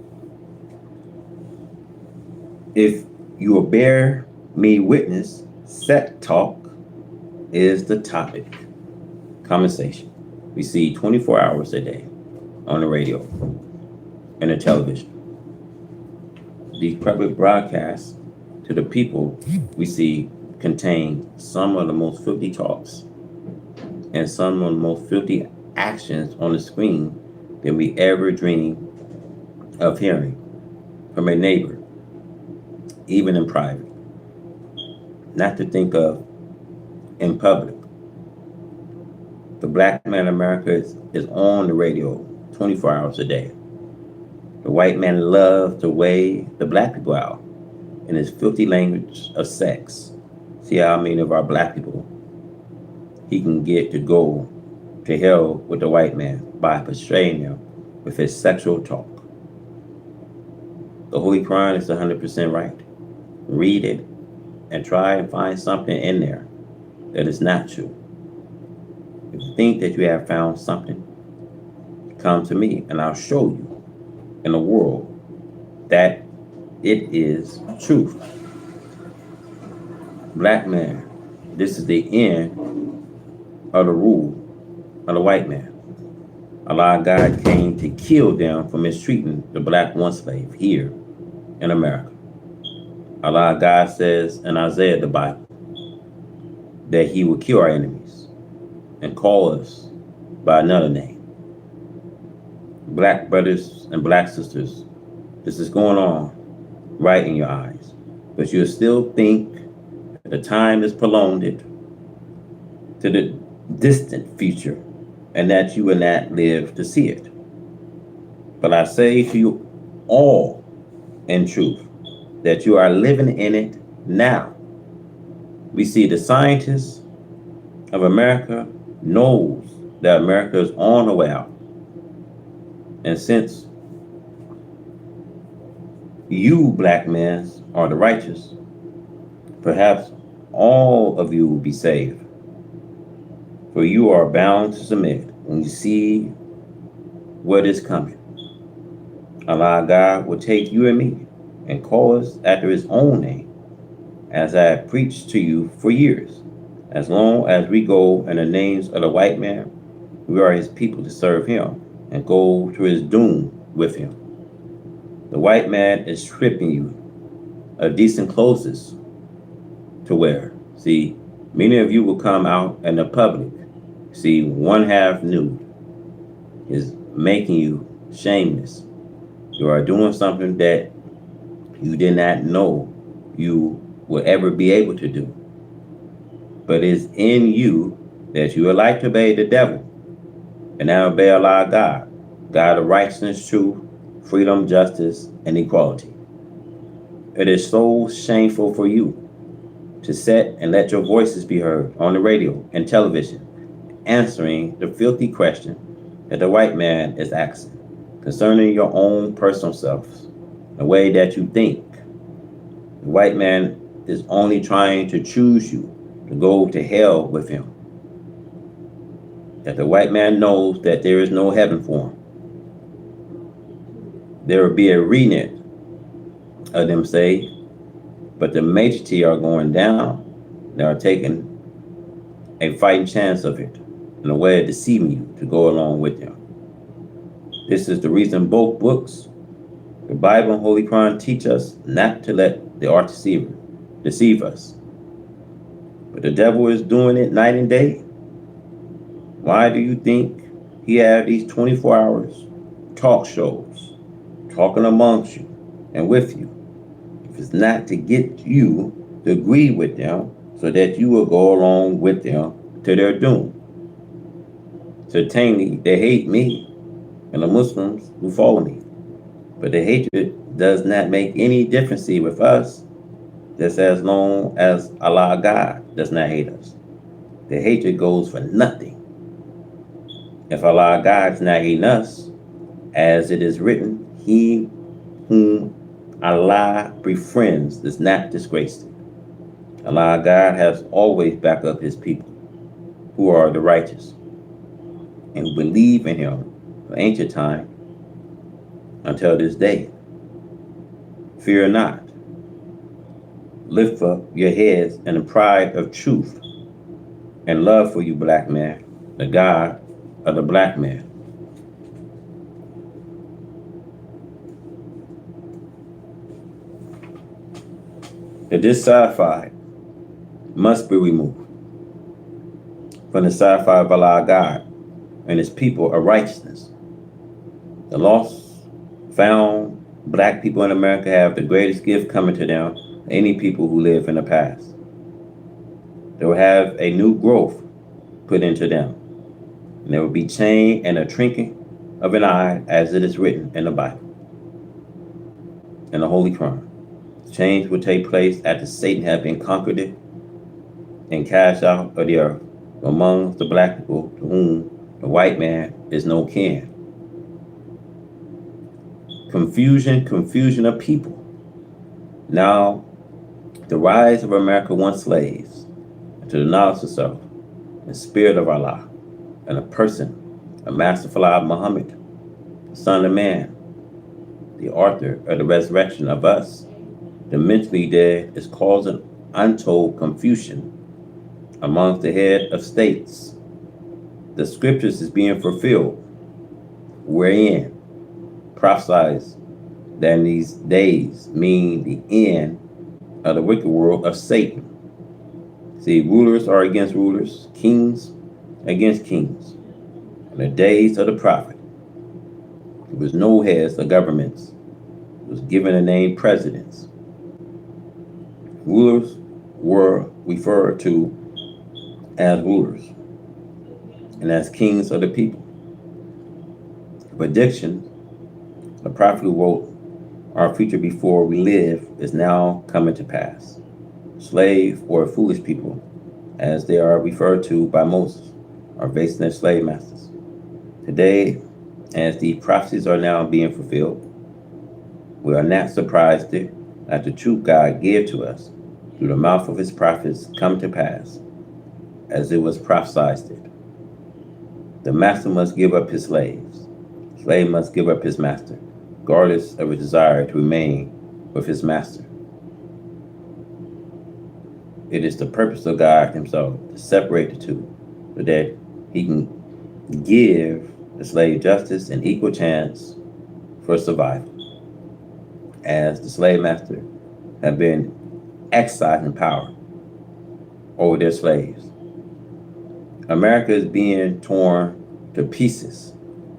Speaker 1: if you will bear me witness, sex talk is the topic. Conversation. We see 24 hours a day on the radio and the television. These public broadcasts to the people we see contain some of the most filthy talks and some of the most filthy actions on the screen than we ever dream of hearing from a neighbor, even in private. Not to think of in public. The black man in America is on the radio 24 hours a day. The white man loves to weigh the black people out in his filthy language of sex. See how many of our black people he can get to go to hell with the white man by persuading them with his sexual talk. The Holy Quran is 100% right. Read it and try and find something in there that is not true. If you think that you have found something, come to me and I'll show you in the world that it is truth. Black man, this is the end of the rule of the white man. Allah God came to kill them for mistreating the black one slave here in America. Allah God says in Isaiah, the Bible, that he will kill our enemies and call us by another name. Black brothers and black sisters, this is going on right in your eyes. But you'll still think that the time is prolonged to the distant future and that you will not live to see it. But I say to you all in truth that you are living in it now. We see the scientists of America knows that America is on the way out. And since you black men are the righteous, perhaps all of you will be saved. For you are bound to submit when you see what is coming. Allah God will take you and me and call us after his own name, as I have preached to you for years. As long as we go in the names of the white man, we are his people to serve him and go to his doom with him. The white man is stripping you of decent clothes to wear. See, many of you will come out in the public, see one half nude, is making you shameless. You are doing something that you did not know you will ever be able to do. But it's in you that you would like to obey the devil and now obey Allah God, God of righteousness, truth, freedom, justice, and equality. It is so shameful for you to sit and let your voices be heard on the radio and television, answering the filthy question that the white man is asking concerning your own personal self, the way that you think. The white man is only trying to choose you to go to hell with him. That the white man knows that there is no heaven for him. There will be a remnant of them saved, but the majority are going down. They are taking a fighting chance of it in a way of deceiving you to go along with them. This is the reason both books, the Bible and Holy Quran, teach us not to let the art deceive us. But the devil is doing it night and day. Why do you think he have these 24 hours talk shows, talking amongst you and with you? If it's not to get you to agree with them so that you will go along with them to their doom. Certainly, they hate me and the Muslims who follow me. But the hatred does not make any difference with us, just as long as Allah God does not hate us. The hatred goes for nothing. If Allah God is not hating us, as it is written, he whom Allah befriends is not disgraced. Allah God has always backed up his people who are the righteous and who believe in him from ancient time until this day. Fear not. Lift up your heads in the pride of truth and love for you, black man, the God of the black man. The dissatisfied must be removed from the sacrifice of Allah God and his people of righteousness. The lost found black people in America have the greatest gift coming to them than any people who live in the past. They will have a new growth put into them. And there will be change and a twinkling of an eye, as it is written in the Bible, in the Holy Quran. Change will take place after Satan had been conquered and cast out of the earth among the black people to whom The white man is no kin. Confusion of people. Now, the rise of America once slaves, to the knowledge of self, the spirit of Allah, and a person, a master Fala Muhammad, the Son of Man, the author of the resurrection of us, the mentally dead, is causing untold confusion amongst the head of states. The scriptures is being fulfilled, wherein prophesies that in these days mean the end of the wicked world of Satan. See, rulers are against rulers, kings against kings. In the days of the prophet, there was no heads of governments. It was given a name presidents. Rulers were referred to as rulers and as kings of the people. Prediction, the prophet who wrote our future before we live is now coming to pass. Slave or foolish people, as they are referred to by Moses, are facing their slave masters. Today, as the prophecies are now being fulfilled, we are not surprised that the truth God gave to us through the mouth of his prophets come to pass, as it was prophesied. The master must give up his slaves. Slave must give up his master, regardless of his desire to remain with his master. It is the purpose of God himself to separate the two so that he can give the slave justice and equal chance for survival, as the slave master have been exercising power over their slaves. America is being torn to pieces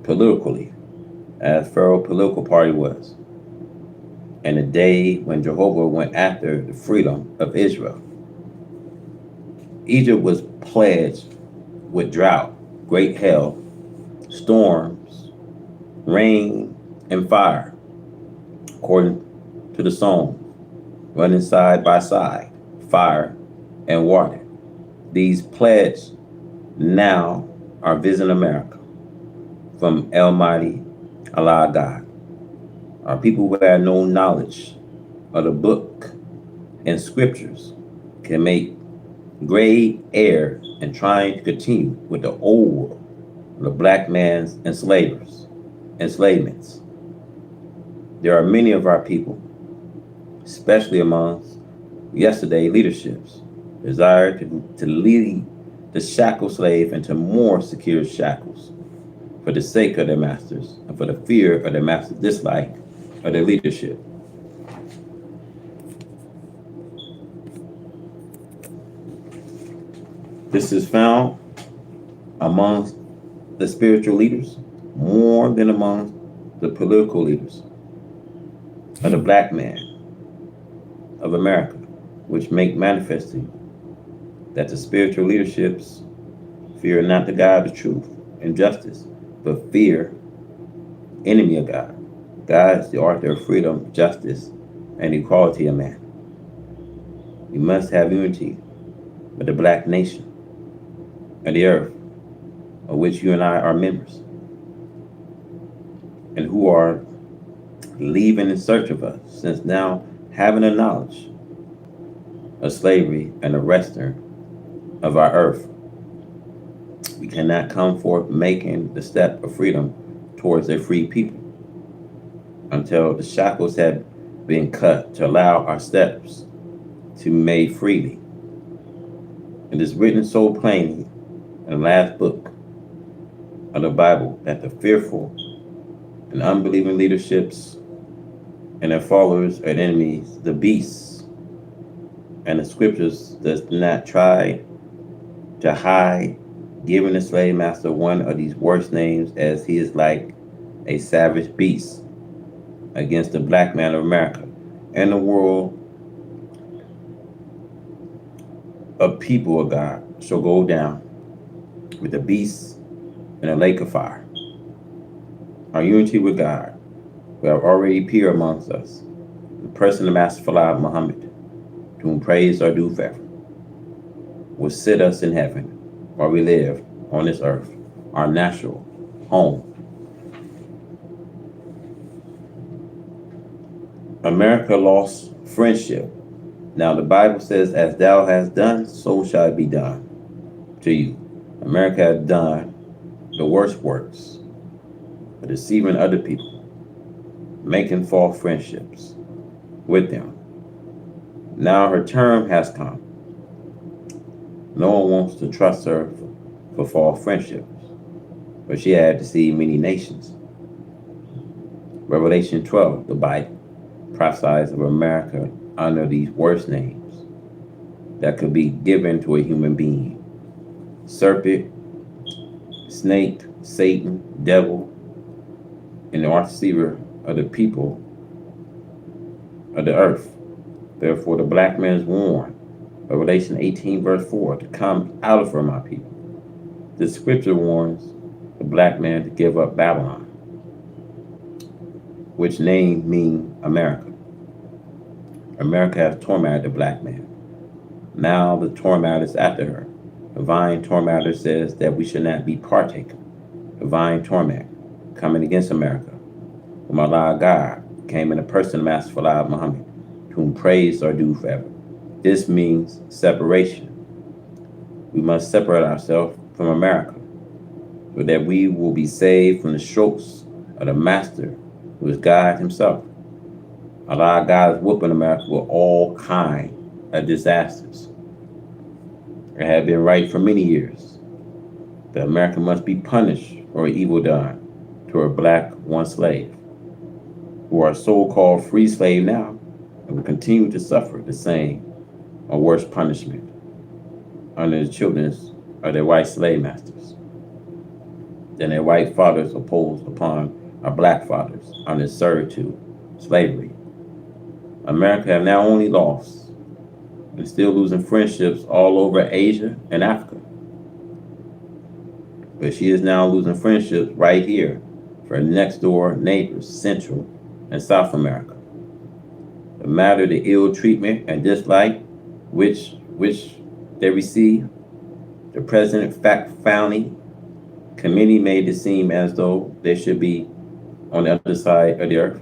Speaker 1: politically, as Pharaoh's political party was, and the day when Jehovah went after the freedom of Israel. Egypt was plagued with drought, great hail, storms, rain, and fire, according to the song, running side by side, fire and water. These plagues now are visiting America from Almighty Allah God. Our people who have no knowledge of the book and scriptures can make grave error in trying to continue with the old world of the black man's enslavements. There are many of our people, especially amongst yesterday leaderships, desire to lead the shackled slave into more secure shackles for the sake of their masters and for the fear of their master's dislike of their leadership. This is found amongst the spiritual leaders more than among the political leaders of the black man of America, which make manifesting that the spiritual leaderships fear not the God of truth and justice, but fear enemy of God. God is the author of freedom, justice, and equality of man. We must have unity with the black nation of the earth, of which you and I are members, and who are leaving in search of us, since now having a knowledge of slavery and the resting of our earth. We cannot come forth making the step of freedom towards a free people until the shackles have been cut to allow our steps to be made freely. It is written so plainly in the last book of the Bible that the fearful and unbelieving leaderships and their followers are enemies, the beasts, and the scriptures does not try to hide giving the slave master one of these worst names, as he is like a savage beast against the black man of America and the world of people of God shall go down with the beasts in a lake of fire. Our unity with God will have already appeared amongst us. The person of Master Fala Muhammad, to whom praise are due forever, will sit us in heaven while we live on this earth. our natural home. America lost friendship. Now the Bible says, as thou hast done, so shall it be done to you. America has done the worst works, deceiving other people, making false friendships with them. Now her term has come. No one wants to trust her for false friendships, but she had deceived many nations. Revelation 12, the Bible prophesies of America under these worst names that could be given to a human being: serpent, snake, Satan, devil, and the deceiver of the people of the earth. Therefore, the black man is warned, Revelation 18, verse 4, to come out of her, my people. This scripture warns the black man to give up Babylon, which name means America. America has tormented the black man. Now the tormentor is after her. Divine tormentor says that we should not be partaker. Divine torment coming against America. Whom Allah God came in the person of Master Fard Muhammad, to whom praise are due forever. This means separation. We must separate ourselves from America so that we will be saved from the strokes of the Master, who is God himself. Allah God is whooping America with all kinds of disasters. It had been right for many years that America must be punished for evil done to her black one slave, who are so-called free slave now, and will continue to suffer the same or worse punishment under the children of their white slave masters than their white fathers imposed upon our black fathers under servitude, slavery. America have now only lost and still losing friendships all over Asia and Africa. But she is now losing friendships right here for her next door neighbors, Central and South America. No matter the ill treatment and dislike which they receive, the President founding committee made it seem as though they should be on the other side of the earth.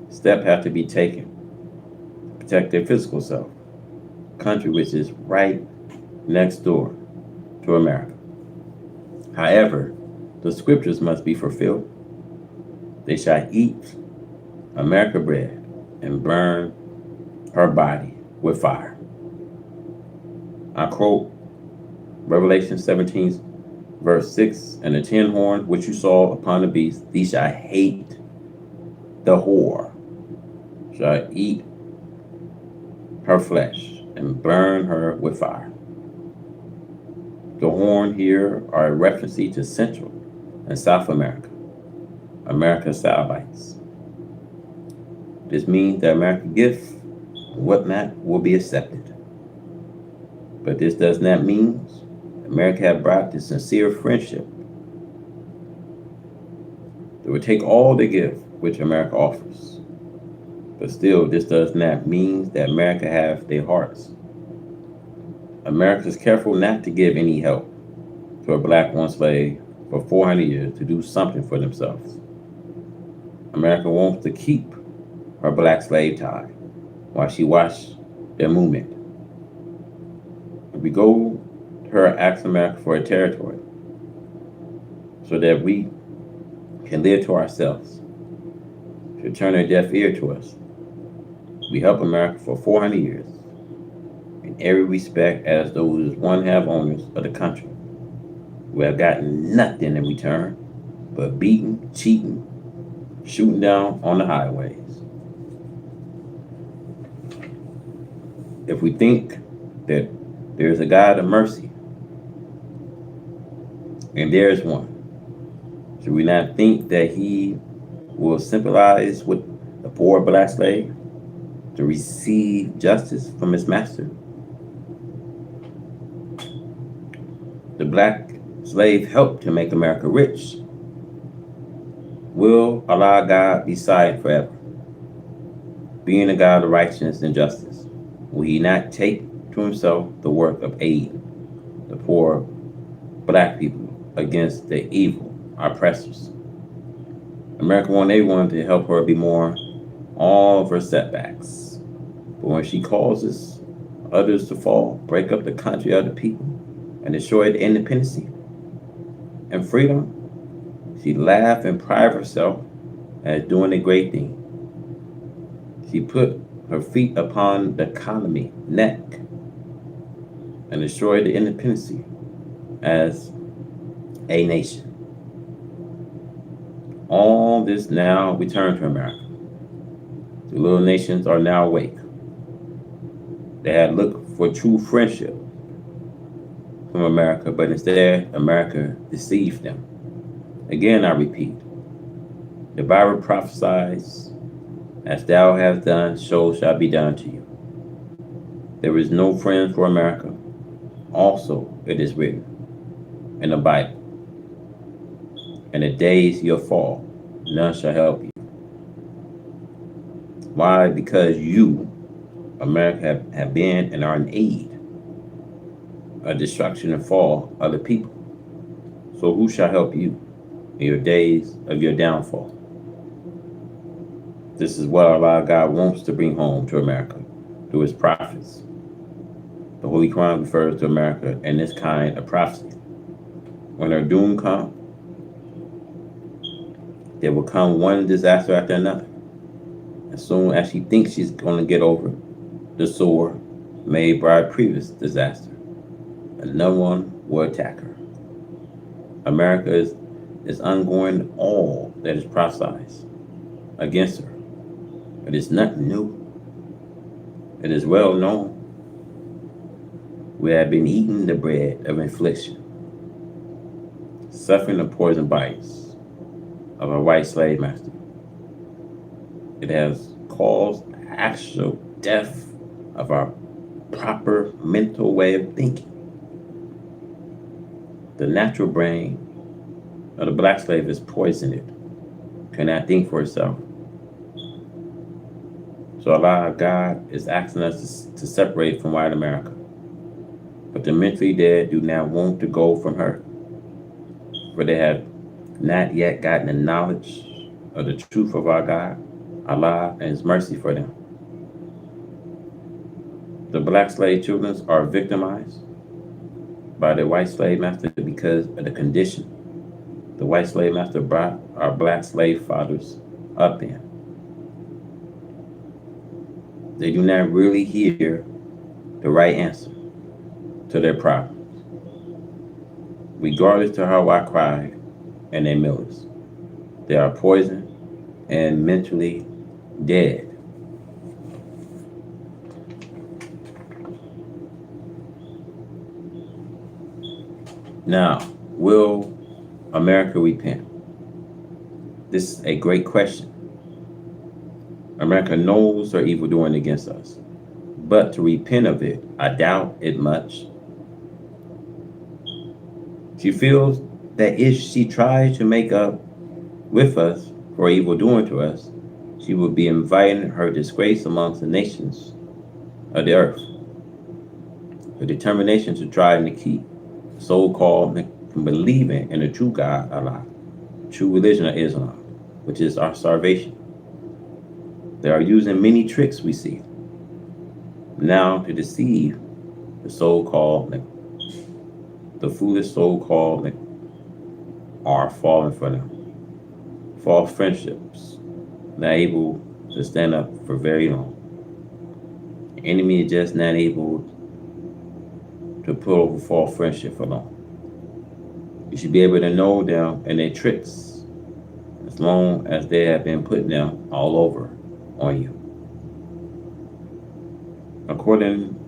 Speaker 1: Steps have to be taken to protect their physical self, country which is right next door to America. However, the scriptures must be fulfilled. They shall eat America bread and burn her body with fire. I quote Revelation 17, verse 6, and the 10 horns which you saw upon the beast, these shall hate the whore, shall eat her flesh and burn her with fire. The horn here are a reference to Central and South America, America's Southites. This means that American gift and whatnot will be accepted. But this does not mean America have brought the sincere friendship. They will take all the gift which America offers. But still, this does not mean that America have their hearts. America is careful not to give any help to a black one slave for 400 years to do something for themselves. America wants to keep her black slave tied while she watches their movement. If we go to her, ask America for a territory so that we can live to ourselves, to turn a deaf ear to us. We help America for 400 years in every respect as those one-half owners of the country who have gotten nothing in return but beating, cheating, shooting down on the highways. If we think that there's a God of mercy, and there is one, should we not think that he will sympathize with the poor black slave to receive justice from his master? The black slave helped to make America rich. Will Allah God be silent forever? Being a God of righteousness and justice, will he not take to himself the work of aid the poor black people against the evil oppressors. America wanted everyone to help her be more all of her setbacks. But when she causes others to fall, break up the country of the people, and destroy the independence and freedom, she laughed and pride herself as doing a great thing. She put her feet upon the colony neck and destroyed the independence as a nation. All this now returned to America. The little nations are now awake. They had looked for true friendship from America, but instead, America deceived them. Again, I repeat, the Bible prophesies, as thou hast done, so shall be done to you. There is no friend for America. Also, it is written in the Bible, in the days you'll fall, none shall help you. Why? Because you, America, have been and are in aid of destruction and fall of the people. So who shall help you in your days of your downfall? This is what Allah God wants to bring home to America through his prophets. The Holy Quran refers to America in this kind of prophecy. When her doom comes, there will come one disaster after another. As soon as she thinks she's going to get over the sore made by a previous disaster, another one will attack her. America is undergoing all that is prophesied against her. It is nothing new. It is well known. We have been eating the bread of affliction, suffering the poison bites of a white slave master. It has caused actual death of our proper mental way of thinking. The natural brain of the black slave is poisoned, cannot think for itself. So Allah God is asking us to separate from white America. But the mentally dead do not want to go from her, for they have not yet gotten the knowledge of the truth of our God, Allah, and his mercy for them. The black slave children are victimized by the white slave master because of the condition the white slave master brought our black slave fathers up in. They do not really hear the right answer to their problems, regardless to how I cried and their millers. They are poisoned and mentally dead. Now, will America repent? This is a great question. America knows her evil doing against us, but to repent of it, I doubt it much. She feels that if she tries to make up with us for evil doing to us, she will be inviting her disgrace amongst the nations of the earth. Her determination to try and keep so-called from believing in the true God, Allah, true religion of Islam, which is our salvation. They are using many tricks we see now to deceive the so-called, the foolish so-called are falling for them. False friendships, not able to stand up for very long. The enemy is just not able to pull over false friendship for long. You should be able to know them and their tricks as long as they have been putting them all over on you. According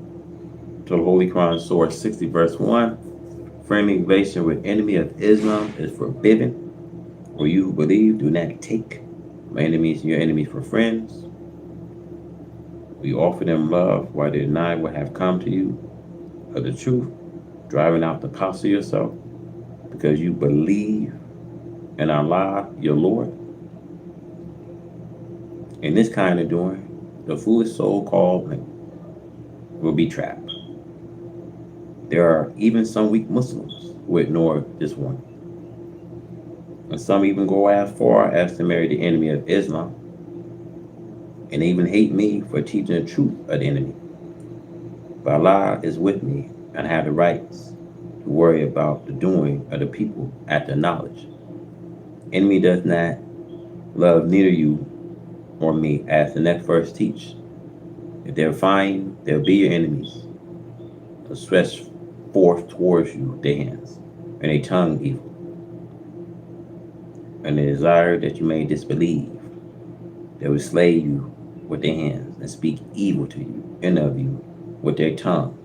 Speaker 1: to the Holy Quran, Surah 60, verse 1, framing relation with enemy of Islam is forbidden. For you who believe, do not take my enemies and your enemies for friends. We offer them love while they deny what have come to you of the truth, driving out the apostle yourself because you believe in Allah, your Lord. In this kind of doing, the foolish so-called will be trapped. There are even some weak Muslims who ignore this one. And some even go as far as to marry the enemy of Islam and even hate me for teaching the truth of the enemy. But Allah is with me and I have the rights to worry about the doing of the people at the knowledge. Enemy does not love neither you or me, as the next verse teach. If they're fine, they'll be your enemies. They'll stretch forth towards you their hands, and a tongue evil, and they desire that you may disbelieve. They will slay you with their hands and speak evil to you and of you with their tongue